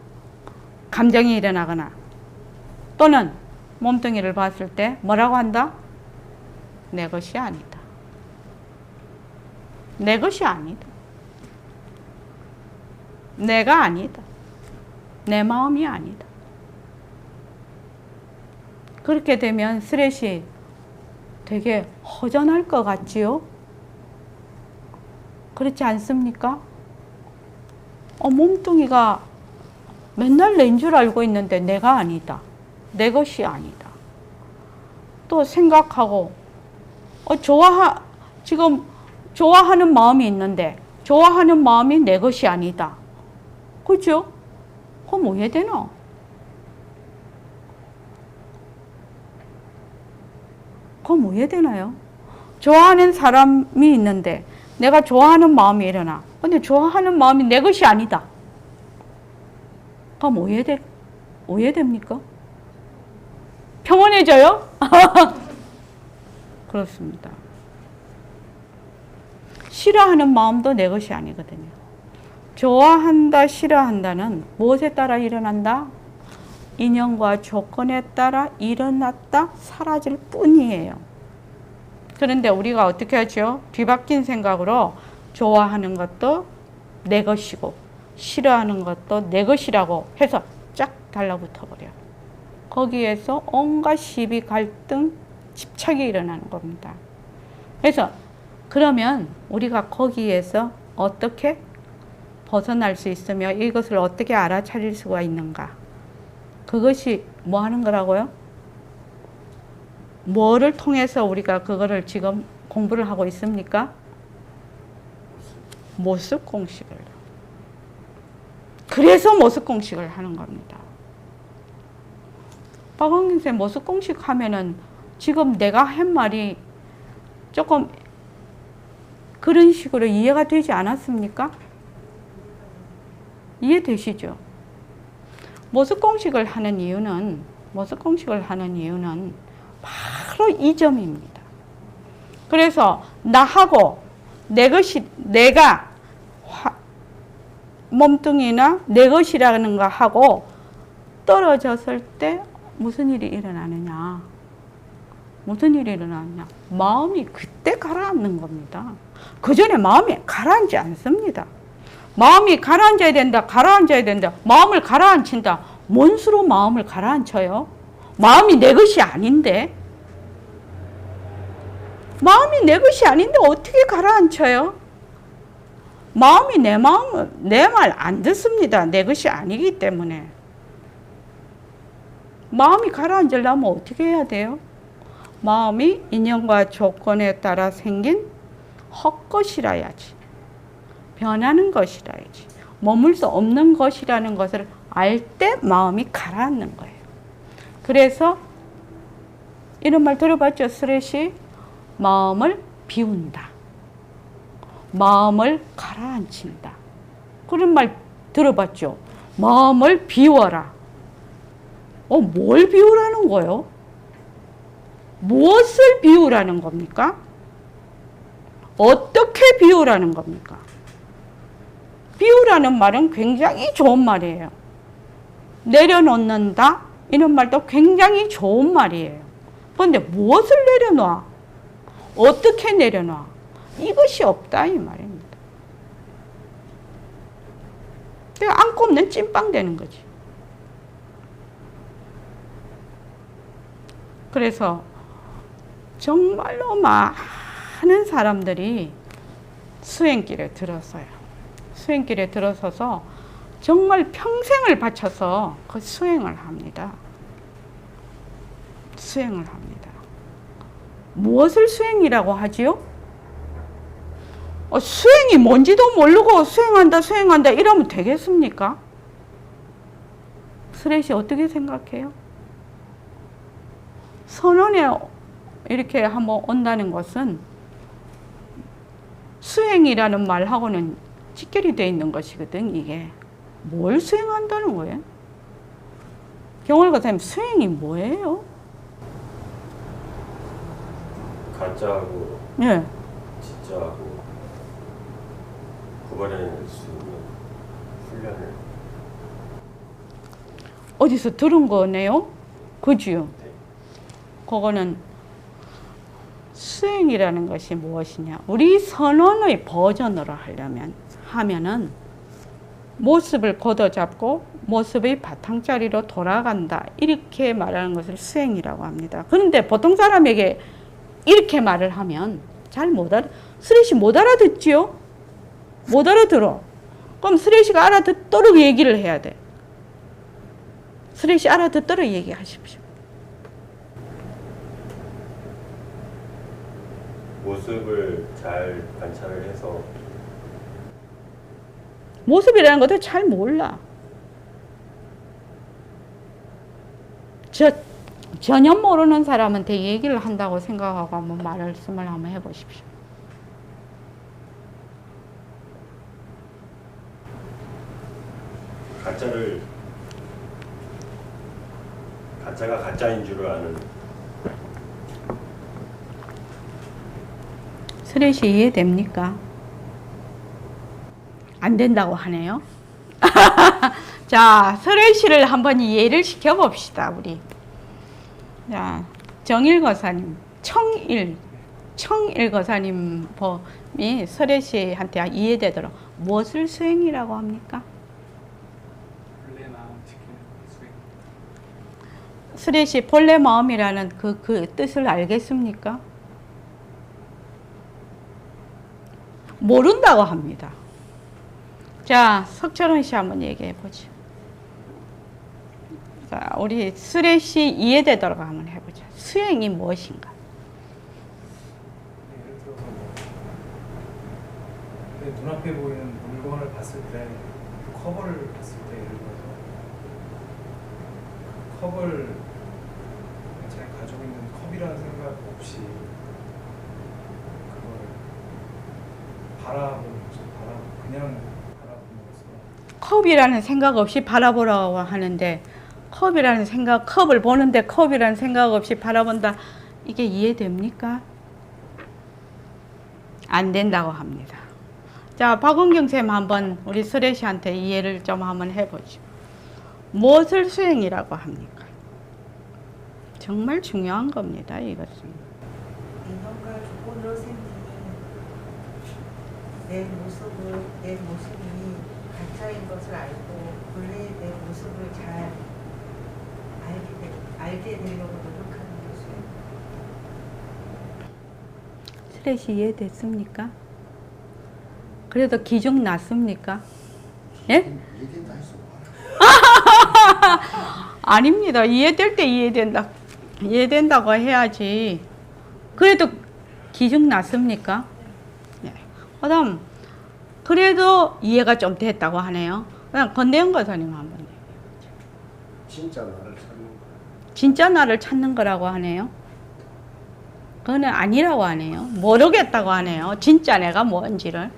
감정이 일어나거나 또는 몸뚱이를 봤을 때 뭐라고 한다? 내 것이 아니다. 내 것이 아니다. 내가 아니다. 내 마음이 아니다. 그렇게 되면 스레시 되게 허전할 것 같지요? 그렇지 않습니까? 몸뚱이가 맨날 낸 줄 알고 있는데 내가 아니다. 내 것이 아니다. 또 생각하고 지금 좋아하는 마음이 있는데 좋아하는 마음이 내 것이 아니다. 그죠? 그럼 뭐 해야 되나? 그럼 뭐 해야 되나요? 좋아하는 사람이 있는데 내가 좋아하는 마음이 일어나. 근데 좋아하는 마음이 내 것이 아니다. 그럼 뭐 해야 됩니까? 평온해져요? 그렇습니다. 싫어하는 마음도 내 것이 아니거든요. 좋아한다, 싫어한다는 무엇에 따라 일어난다? 인연과 조건에 따라 일어났다, 사라질 뿐이에요. 그런데 우리가 어떻게 하죠? 뒤바뀐 생각으로 좋아하는 것도 내 것이고 싫어하는 것도 내 것이라고 해서 쫙 달라붙어 버려요. 거기에서 온갖 시비, 갈등, 집착이 일어나는 겁니다. 그래서 그러면 우리가 거기에서 어떻게 벗어날 수 있으며 이것을 어떻게 알아차릴 수가 있는가? 그것이 뭐 하는 거라고요? 뭐를 통해서 우리가 그거를 지금 공부를 하고 있습니까? 모습 공식을. 그래서 모습 공식을 하는 겁니다. 박원경 선생님 모습 공식 하면은 지금 내가 한 말이 조금 그런 식으로 이해가 되지 않았습니까? 이해되시죠? 모습 공식을 하는 이유는 바로 이 점입니다. 그래서 나하고 내가 몸뚱이나 내 것이라는 거 하고 떨어졌을 때 무슨 일이 일어나느냐? 마음이 그때 가라앉는 겁니다. 그 전에 마음이 가라앉지 않습니다. 마음이 가라앉아야 된다. 마음을 가라앉힌다. 뭔 수로 마음을 가라앉혀요? 마음이 내 것이 아닌데. 마음이 내 것이 아닌데 어떻게 가라앉혀요? 마음이 내 말 안 듣습니다. 내 것이 아니기 때문에. 마음이 가라앉으려면 어떻게 해야 돼요? 마음이 인연과 조건에 따라 생긴 헛것이라야지. 변하는 것이라야지. 머물 수 없는 것이라는 것을 알 때 마음이 가라앉는 거예요. 그래서 이런 말 들어봤죠? 스레시 마음을 비운다. 마음을 가라앉힌다. 그런 말 들어봤죠? 마음을 비워라. 뭘 비우라는 거예요? 무엇을 비우라는 겁니까? 어떻게 비우라는 겁니까? 비우라는 말은 굉장히 좋은 말이에요. 내려놓는다? 이런 말도 굉장히 좋은 말이에요. 그런데 무엇을 내려놔? 어떻게 내려놔? 이것이 없다 이 말입니다. 안고 없는 찐빵 되는 거지. 그래서 정말로 많은 사람들이 수행길에 들었어요. 수행길에 들어서서 정말 평생을 바쳐서 그 수행을 합니다. 수행을 합니다. 무엇을 수행이라고 하지요? 수행이 뭔지도 모르고 수행한다 이러면 되겠습니까? 스레시 어떻게 생각해요? 선원에 이렇게 한번 온다는 것은 수행이라는 말하고는 직결이 되어 있는 것이거든. 이게 뭘 수행한다는 거예요? 경월거사님 수행이 뭐예요? 가짜하고 네. 진짜하고 구분해낼 수 있는 훈련을 어디서 들은 거네요? 그지요? 네. 그거는 수행이라는 것이 무엇이냐? 우리 선언의 버전으로 하면은 모습을 걷어잡고 모습의 바탕자리로 돌아간다. 이렇게 말하는 것을 수행이라고 합니다. 그런데 보통 사람에게 이렇게 말을 하면 잘 못 스레시 못 알아듣지요? 못 알아들어. 그럼 스레시가 알아듣도록 얘기를 해야 돼. 스레시 알아듣도록 얘기하십시오. 모습을 잘 관찰을 해서 모습이라는 것도 잘 몰라. 전혀 모르는 사람한테 얘기를 한다고 생각하고 한번 말씀을 한번 해보십시오. 가짜가 가짜인 줄 아는 스레시 이해됩니까? 안 된다고 하네요. 자, 스레시를 한번 이해를 시켜봅시다, 우리. 자, 정일거사님, 청일거사님 범이 스레시한테 이해되도록 무엇을 수행이라고 합니까? 본래 마음 지키는 수행. 스레시 본래 마음이라는 그 뜻을 알겠습니까? 모른다고 합니다. 자, 석철원 씨 한번 얘기해 보죠. 자, 우리 스레시 이해되도록 한번 해보자. 수행이 무엇인가? 예를 들어서 내 눈앞에 보이는 물건을 봤을 때, 그 컵을 봤을 때 예를 들어서 그 컵을 제가 가지고 있는 컵이라는 생각 없이 그걸 그냥 바라보면서 컵이라는 생각 없이 바라보라고 하는데, 컵을 보는데 컵이라는 생각 없이 바라본다. 이게 이해됩니까? 안 된다고 합니다. 자, 박원경 쌤 한번 우리 스레시한테 이해를 좀 한번 해보죠. 무엇을 수행이라고 합니까? 정말 중요한 겁니다, 이것은. 인연과 조건으로 생긴 내 모습이 가짜인 것을 알고 본래의 내 모습을 잘 알게 되려고 노력하는 것이에요. 스레시 이해됐습니까? 그래도 기중 났습니까? 예? 이해된다 했어. 아닙니다. 이해될 때 이해된다고 해야지. 그래도 기중 났습니까? 네. 그다음 그래도 이해가 좀 됐다고 하네요. 그냥 건대영 거사님 한번. 진짜 나를 찾는 거야. 진짜 나를 찾는 거라고 하네요. 그거는 아니라고 하네요. 모르겠다고 하네요. 진짜 내가 뭔지를.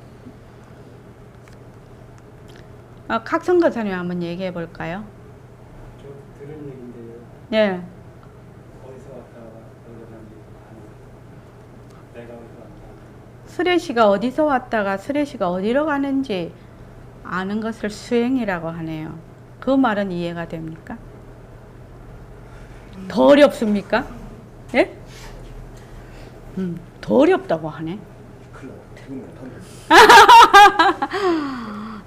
각성 거사님 한번 얘기해 볼까요? 저 들은 얘기인데요. 네. 어디서 왔다 그러는지 내가 어디로 간다. 쓰레쉬가 어디서 왔다가 쓰레쉬가 어디로 가는지 아는 것을 수행이라고 하네요. 그 말은 이해가 됩니까? 더 어렵습니까? 예? 더 어렵다고 하네. 큰일 나. 퇴근 못한다.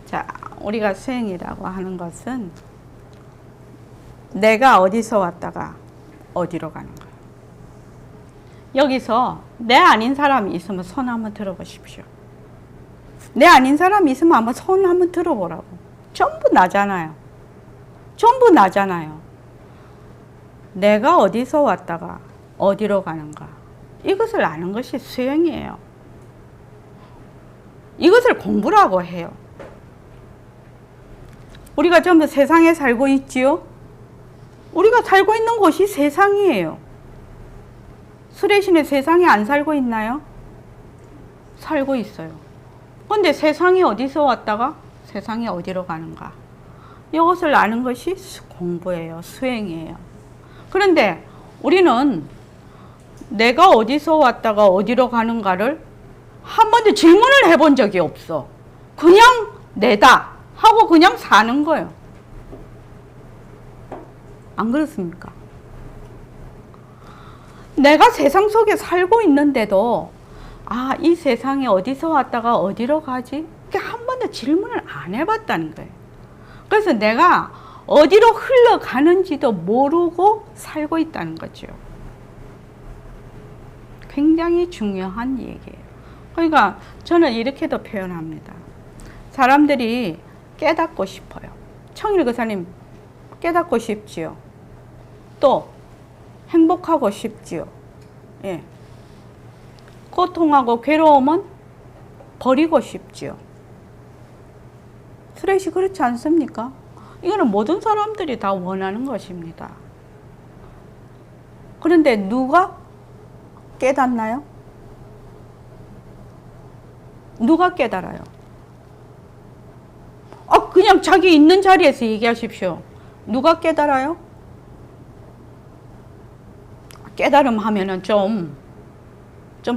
자, 우리가 수행이라고 하는 것은 내가 어디서 왔다가 어디로 가는 거예요. 여기서 내 아닌 사람이 있으면 손 한번 들어보십시오. 내 아닌 사람이 있으면 한번 손 한번 들어보라고. 전부 나잖아요. 전부 나잖아요. 내가 어디서 왔다가 어디로 가는가. 이것을 아는 것이 수행이에요. 이것을 공부라고 해요. 우리가 전부 세상에 살고 있지요? 우리가 살고 있는 곳이 세상이에요. 수레신의 세상에 안 살고 있나요? 살고 있어요. 근데 세상이 어디서 왔다가 세상이 어디로 가는가? 이것을 아는 것이 공부예요. 수행이에요. 그런데 우리는 내가 어디서 왔다가 어디로 가는가를 한 번도 질문을 해본 적이 없어. 그냥 내다 하고 그냥 사는 거예요. 안 그렇습니까? 내가 세상 속에 살고 있는데도 아, 이 세상에 어디서 왔다가 어디로 가지? 이렇게 한 번도 질문을 안 해봤다는 거예요. 그래서 내가 어디로 흘러가는지도 모르고 살고 있다는 거죠. 굉장히 중요한 얘기예요. 그러니까 저는 이렇게도 표현합니다. 사람들이 깨닫고 싶어요. 청일 교사님 깨닫고 싶지요. 또 행복하고 싶지요. 예. 고통하고 괴로움은 버리고 싶지요. 스레시 그렇지 않습니까? 이거는 모든 사람들이 다 원하는 것입니다. 그런데 누가 깨닫나요? 누가 깨달아요? 그냥 자기 있는 자리에서 얘기하십시오. 누가 깨달아요? 깨달음 하면은 좀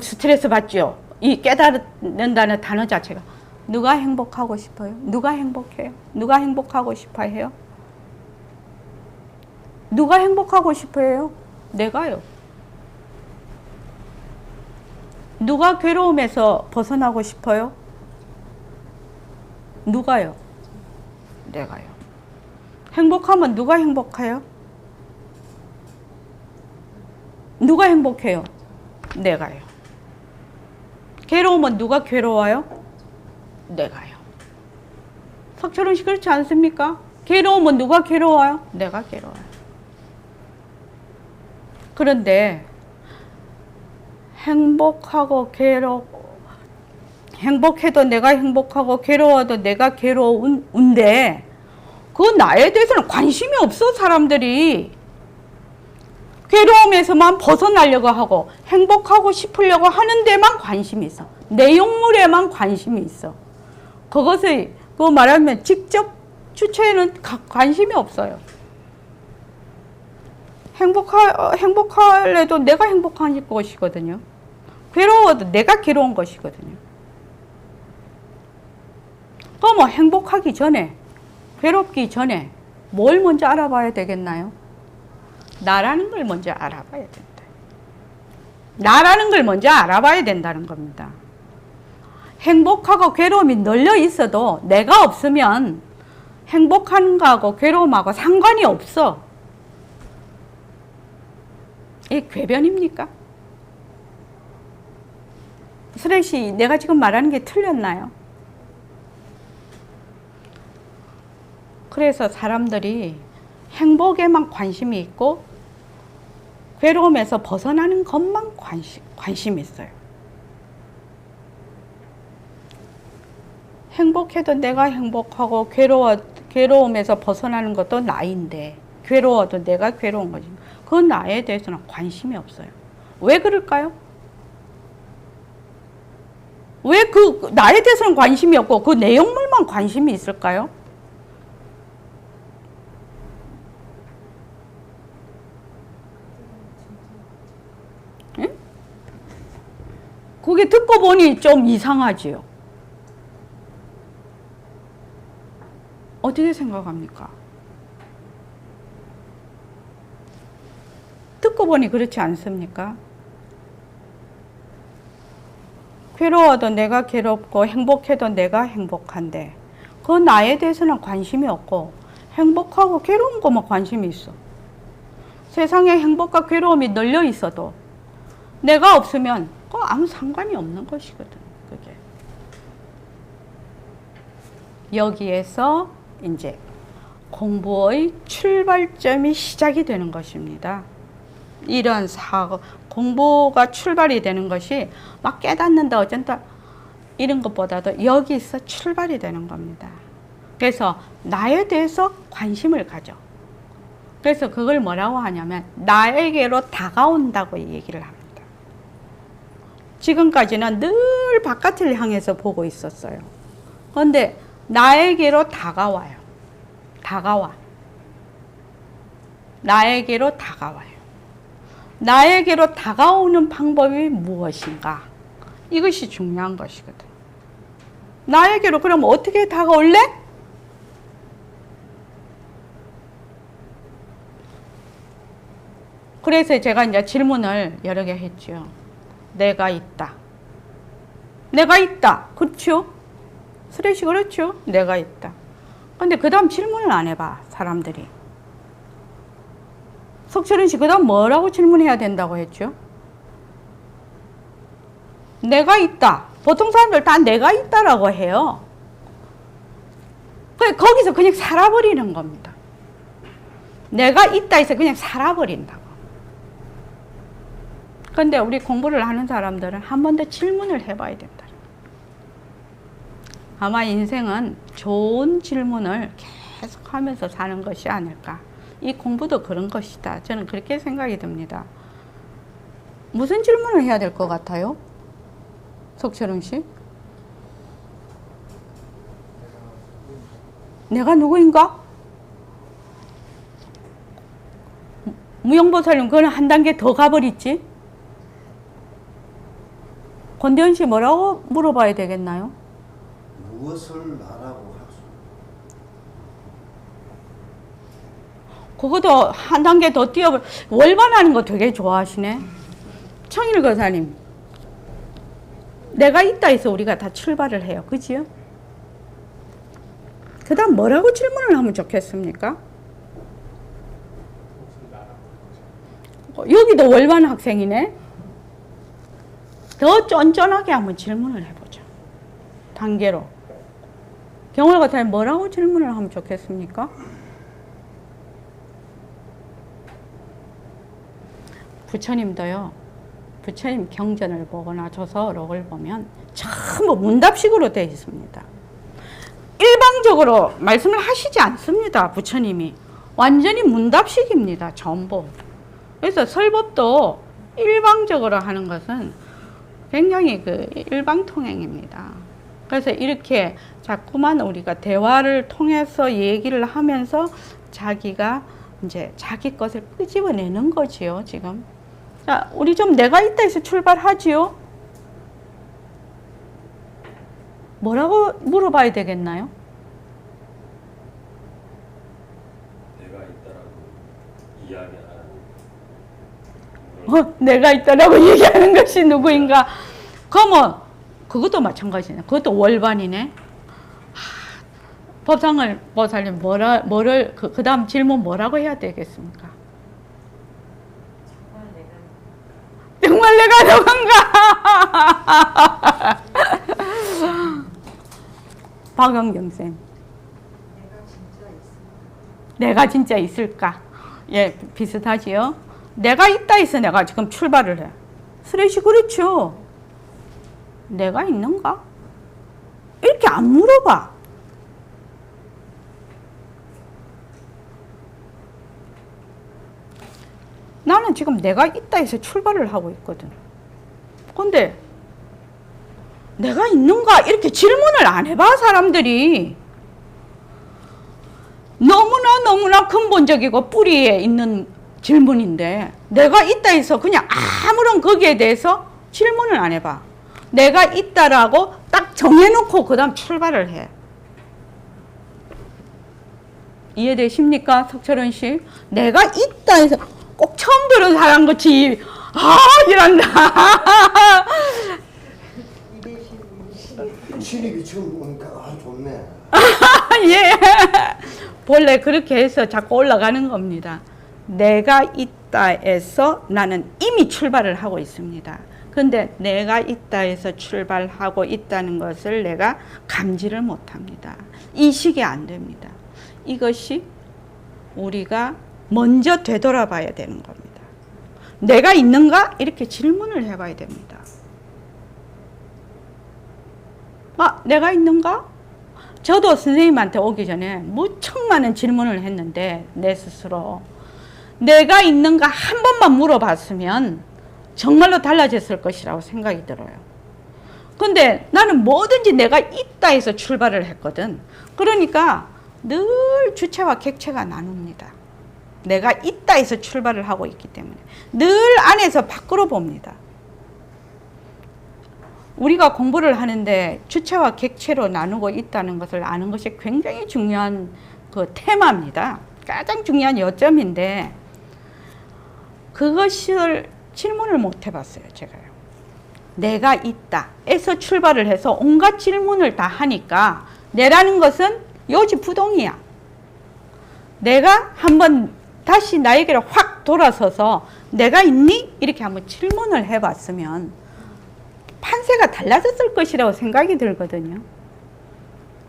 스트레스 받죠? 이 깨달는다는 단어 자체가. 누가 행복하고 싶어요? 누가 행복해요? 누가 행복하고 싶어 해요? 누가 행복하고 싶어 해요? 내가요. 누가 괴로움에서 벗어나고 싶어요? 누가요? 내가요. 행복하면 누가 행복해요? 누가 행복해요? 내가요. 괴로우면 누가 괴로워요? 내가요. 석철은 씨 그렇지 않습니까? 괴로우면 누가 괴로워요? 내가 괴로워요. 그런데 행복해도 내가 행복하고 괴로워도 내가 괴로운데 그 나에 대해서는 관심이 없어 사람들이. 괴로움에서만 벗어나려고 하고 행복하고 싶으려고 하는 데만 관심이 있어. 내용물에만 관심이 있어. 그것을 말하면 직접 주체에는 관심이 없어요. 행복할래도 내가 행복한 것이거든요. 괴로워도 내가 괴로운 것이거든요. 그럼 행복하기 전에, 괴롭기 전에 뭘 먼저 알아봐야 되겠나요? 나라는 걸 먼저 알아봐야 된다. 나라는 걸 먼저 알아봐야 된다는 겁니다. 행복하고 괴로움이 널려 있어도 내가 없으면 행복한 거하고 괴로움하고 상관이 없어. 이게 궤변입니까? 스레시, 내가 지금 말하는 게 틀렸나요? 그래서 사람들이 행복에만 관심이 있고 괴로움에서 벗어나는 것만 관심이 있어요. 행복해도 내가 행복하고 괴로움에서 벗어나는 것도 나인데 괴로워도 내가 괴로운 거지. 그 나에 대해서는 관심이 없어요. 왜 그럴까요? 왜 그 나에 대해서는 관심이 없고 그 내용물만 관심이 있을까요? 그게 듣고 보니 좀 이상하지요. 어떻게 생각합니까? 듣고 보니 그렇지 않습니까? 괴로워도 내가 괴롭고 행복해도 내가 행복한데 그 나에 대해서는 관심이 없고 행복하고 괴로운 것만 관심이 있어. 세상에 행복과 괴로움이 널려 있어도 내가 없으면 그거 아무 상관이 없는 것이거든. 그게. 여기에서 이제 공부의 출발점이 시작이 되는 것입니다. 이런 사고, 공부가 출발이 되는 것이 막 깨닫는다 어쩐다 이런 것보다도 여기서 출발이 되는 겁니다. 그래서 나에 대해서 관심을 가져. 그래서 그걸 뭐라고 하냐면 나에게로 다가온다고 얘기를 합니다. 지금까지는 늘 바깥을 향해서 보고 있었어요. 그런데 나에게로 다가와요. 다가와. 나에게로 다가와요. 나에게로 다가오는 방법이 무엇인가? 이것이 중요한 것이거든. 나에게로 그럼 어떻게 다가올래? 그래서 제가 이제 질문을 여러 개 했죠. 내가 있다. 내가 있다. 그렇죠? 스레시 그렇죠? 내가 있다. 근데 그 다음 질문을 안 해봐, 사람들이. 석철은 씨, 그 다음 뭐라고 질문해야 된다고 했죠? 내가 있다. 보통 사람들 다 내가 있다라고 해요. 거기서 그냥 살아버리는 겁니다. 내가 있다 해서 그냥 살아버린다고. 근데 우리 공부를 하는 사람들은 한 번 더 질문을 해봐야 된다. 아마 인생은 좋은 질문을 계속 하면서 사는 것이 아닐까. 이 공부도 그런 것이다. 저는 그렇게 생각이 듭니다. 무슨 질문을 해야 될 것 같아요? 석철웅 씨? 내가 누구인가? 무용보살님, 그거는 한 단계 더 가버렸지? 권대현 씨 뭐라고 물어봐야 되겠나요? 무엇을 나라고 할 수? 그것도 한 단계 더 뛰어버. 월반하는 거 되게 좋아하시네. 청일 거사님, 내가 있다 해서 우리가 다 출발을 해요. 그지요? 그 다음 뭐라고 질문을 하면 좋겠습니까? 여기도 월반 학생이네. 더 쫀쫀하게 한번 질문을 해보죠. 단계로. 경월 거사님 뭐라고 질문을 하면 좋겠습니까? 부처님도요. 부처님 경전을 보거나 조서록을 보면 전부 문답식으로 되어 있습니다. 일방적으로 말씀을 하시지 않습니다. 부처님이. 완전히 문답식입니다. 전부. 그래서 설법도 일방적으로 하는 것은 굉장히 그 일방통행입니다. 그래서 이렇게 자꾸만 우리가 대화를 통해서 얘기를 하면서 자기가 이제 자기 것을 끄집어내는 거지요, 지금. 자, 우리 좀 내가 있다 해서 출발하지요? 뭐라고 물어봐야 되겠나요? 내가 있다라고 이야기하는 내가 있다라고 얘기하는 것이 누구인가? 그러면 그것도 마찬가지네. 그것도 월반이네. 법상을 보살님 뭐를 그 다음 질문 뭐라고 해야 되겠습니까? 정말 내가 누군가? 박영경 쌤. 내가 진짜 있을까? 예, 비슷하지요? 내가 있다 해서 내가 지금 출발을 해. 스레시 그렇죠? 내가 있는가? 이렇게 안 물어봐. 나는 지금 내가 있다 해서 출발을 하고 있거든. 근데 내가 있는가? 이렇게 질문을 안 해봐, 사람들이. 너무나 근본적이고 뿌리에 있는 질문인데 내가 있다 해서 그냥 아무런 거기에 대해서 질문을 안 해봐. 내가 있다라고 딱 정해놓고 그 다음 출발을 해. 이해되십니까? 석철원 씨? 내가 있다 해서 꼭 처음 들은 사람 같이 이란다. 신입이 처음 보니까 좋네. 예. 본래 그렇게 해서 자꾸 올라가는 겁니다. 내가 있다 해서 나는 이미 출발을 하고 있습니다. 근데 내가 있다 해서 출발하고 있다는 것을 내가 감지를 못합니다. 인식이 안 됩니다. 이것이 우리가 먼저 되돌아봐야 되는 겁니다. 내가 있는가? 이렇게 질문을 해봐야 됩니다. 내가 있는가? 저도 선생님한테 오기 전에 무척 많은 질문을 했는데 내 스스로 내가 있는가 한 번만 물어봤으면 정말로 달라졌을 것이라고 생각이 들어요. 근데 나는 뭐든지 내가 있다 해서 출발을 했거든. 그러니까 늘 주체와 객체가 나눕니다. 내가 있다 해서 출발을 하고 있기 때문에 늘 안에서 밖으로 봅니다. 우리가 공부를 하는데 주체와 객체로 나누고 있다는 것을 아는 것이 굉장히 중요한 그 테마입니다. 가장 중요한 요점인데 그것을 질문을 못 해봤어요, 제가요. 내가 있다 에서 출발을 해서 온갖 질문을 다 하니까 내라는 것은 요지부동이야. 내가 한번 다시 나에게로 확 돌아서서 내가 있니? 이렇게 한번 질문을 해봤으면 판세가 달라졌을 것이라고 생각이 들거든요.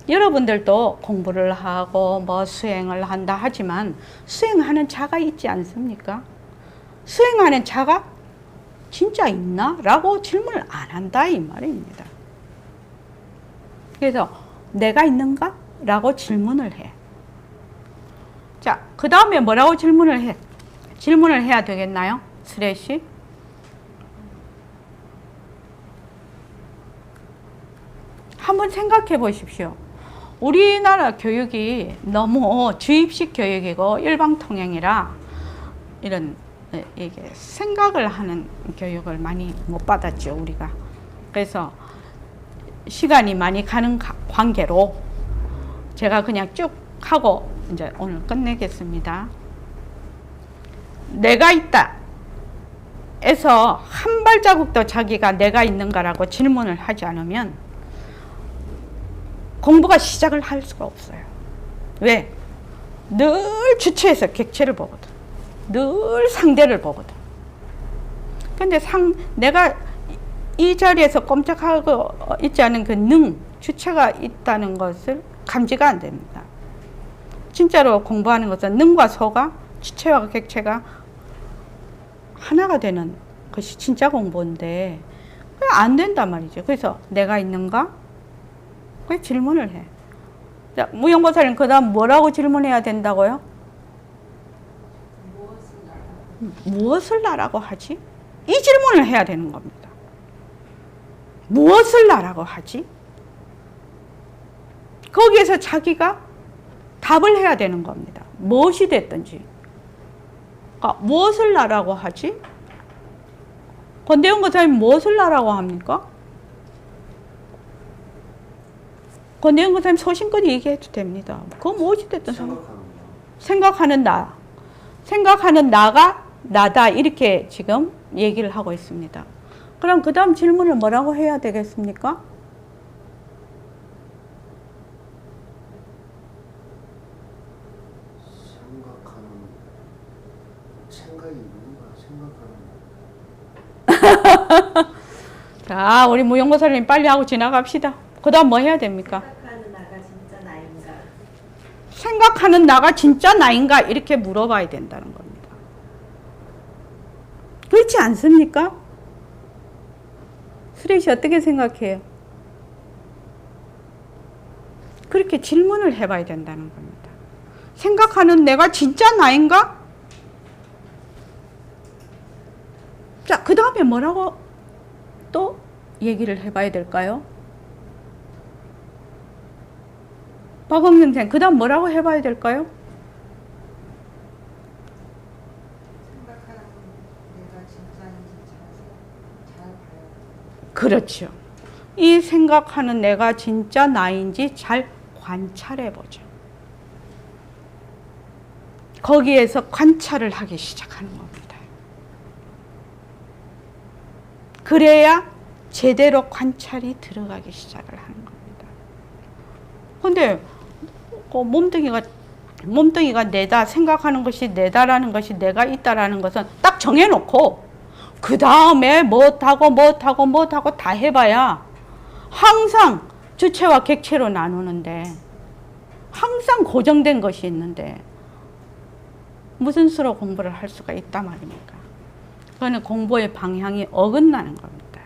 여러분들도 공부를 하고 뭐 수행을 한다 하지만 수행하는 자가 있지 않습니까? 수행하는 자가 진짜 있나? 라고 질문을 안 한다 이 말입니다. 그래서 내가 있는가? 라고 질문을 해. 자, 그 다음에 뭐라고 질문을 해? 질문을 해야 되겠나요? 스레시? 한번 생각해 보십시오. 우리나라 교육이 너무 주입식 교육이고 일방통행이라 이런 이게 생각을 하는 교육을 많이 못 받았죠, 우리가. 그래서 시간이 많이 가는 관계로 제가 그냥 쭉 하고 이제 오늘 끝내겠습니다. 내가 있다 에서 한 발자국도 자기가 내가 있는가라고 질문을 하지 않으면 공부가 시작을 할 수가 없어요. 왜? 늘 주체에서 객체를 보거든. 늘 상대를 보거든. 근데 내가 이 자리에서 꼼짝하고 있지 않은 그 주체가 있다는 것을 감지가 안 됩니다. 진짜로 공부하는 것은 능과 소가, 주체와 객체가 하나가 되는 것이 진짜 공부인데 안 된단 말이죠. 그래서 내가 있는가? 그 질문을 해. 자, 무용보살님 그 다음 뭐라고 질문해야 된다고요? 무엇을 나라고 하지? 이 질문을 해야 되는 겁니다. 무엇을 나라고 하지? 거기에서 자기가 답을 해야 되는 겁니다. 무엇이 됐든지. 그러니까 무엇을 나라고 하지? 권대웅 교사님 무엇을 나라고 합니까? 권대웅 교사님 소신껏 얘기해도 됩니다. 그거 무엇이 됐든 생각하는 나. 생각하는 나가 나다. 이렇게 지금 얘기를 하고 있습니다. 그럼 그 다음 질문을 뭐라고 해야 되겠습니까? 생각이 누군가 생각하는 자, 우리 무용고사님 빨리 하고 지나갑시다. 그 다음 뭐 해야 됩니까? 생각하는 나가 진짜 나인가? 생각하는 나가 진짜 나인가? 이렇게 물어봐야 된다는 겁니다. 그렇지 않습니까? 수레시 어떻게 생각해요? 그렇게 질문을 해봐야 된다는 겁니다. 생각하는 내가 진짜 나인가? 자, 그 다음에 뭐라고 또 얘기를 해봐야 될까요? 박홍 선생, 그 다음 뭐라고 해봐야 될까요? 생각하는 내가 진짜인지 잘 봐야 돼. 그렇죠. 이 생각하는 내가 진짜 나인지 잘 관찰해보죠. 거기에서 관찰을 하기 시작하는 겁니다. 그래야 제대로 관찰이 들어가기 시작을 하는 겁니다. 근데 그 몸뚱이가 내다 생각하는 것이 내다라는 것이 내가 있다라는 것은 딱 정해놓고 그 다음에 뭐하고 다 해봐야 항상 주체와 객체로 나누는데 항상 고정된 것이 있는데 무슨 수로 공부를 할 수가 있단 말입니까? 그거는 공부의 방향이 어긋나는 겁니다.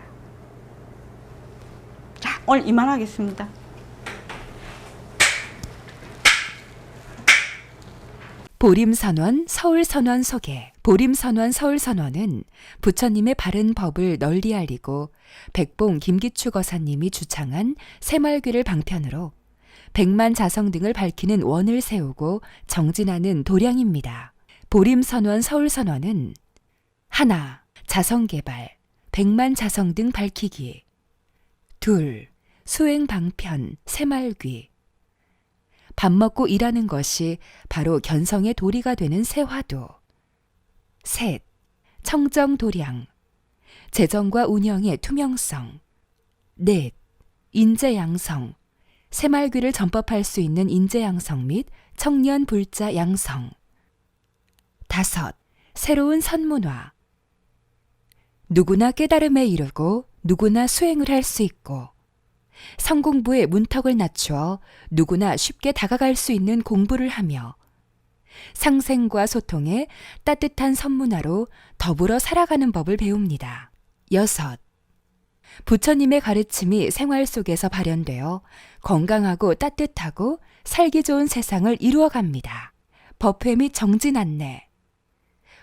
자, 오늘 이만하겠습니다. 보림선원 서울선원 소개. 보림선원 서울선원은 부처님의 바른 법을 널리 알리고 백봉 김기추 거사님이 주창한 새말귀를 방편으로 백만 자성 등을 밝히는 원을 세우고 정진하는 도량입니다. 보림선원 서울선원은 하나, 자성개발, 백만 자성 등 밝히기. 둘, 수행방편, 새말귀. 밥 먹고 일하는 것이 바로 견성의 도리가 되는 새화도. 셋, 청정도량, 재정과 운영의 투명성. 넷, 인재양성, 새말귀를 전법할 수 있는 인재양성 및 청년 불자 양성. 다섯, 새로운 선문화. 누구나 깨달음에 이르고 누구나 수행을 할 수 있고 성공부의 문턱을 낮추어 누구나 쉽게 다가갈 수 있는 공부를 하며 상생과 소통에 따뜻한 선문화로 더불어 살아가는 법을 배웁니다. 여섯, 부처님의 가르침이 생활 속에서 발현되어 건강하고 따뜻하고 살기 좋은 세상을 이루어갑니다. 법회 및 정진 안내.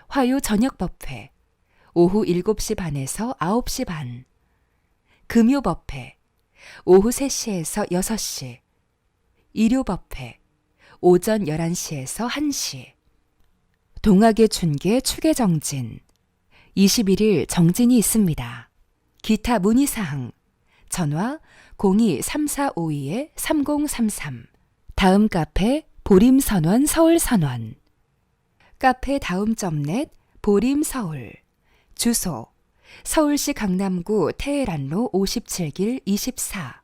화요 저녁 법회, 오후 7시 반에서 9시 반. 금요 법회, 오후 3시에서 6시. 일요 법회, 오전 11시에서 1시. 동학의 춘계 추계 정진. 21일 정진이 있습니다. 기타 문의사항. 전화 02-3452-3033. 다음 카페 보림선원 서울선원. 카페 다음점넷 보림서울. 주소 서울시 강남구 태해란로 57길 24.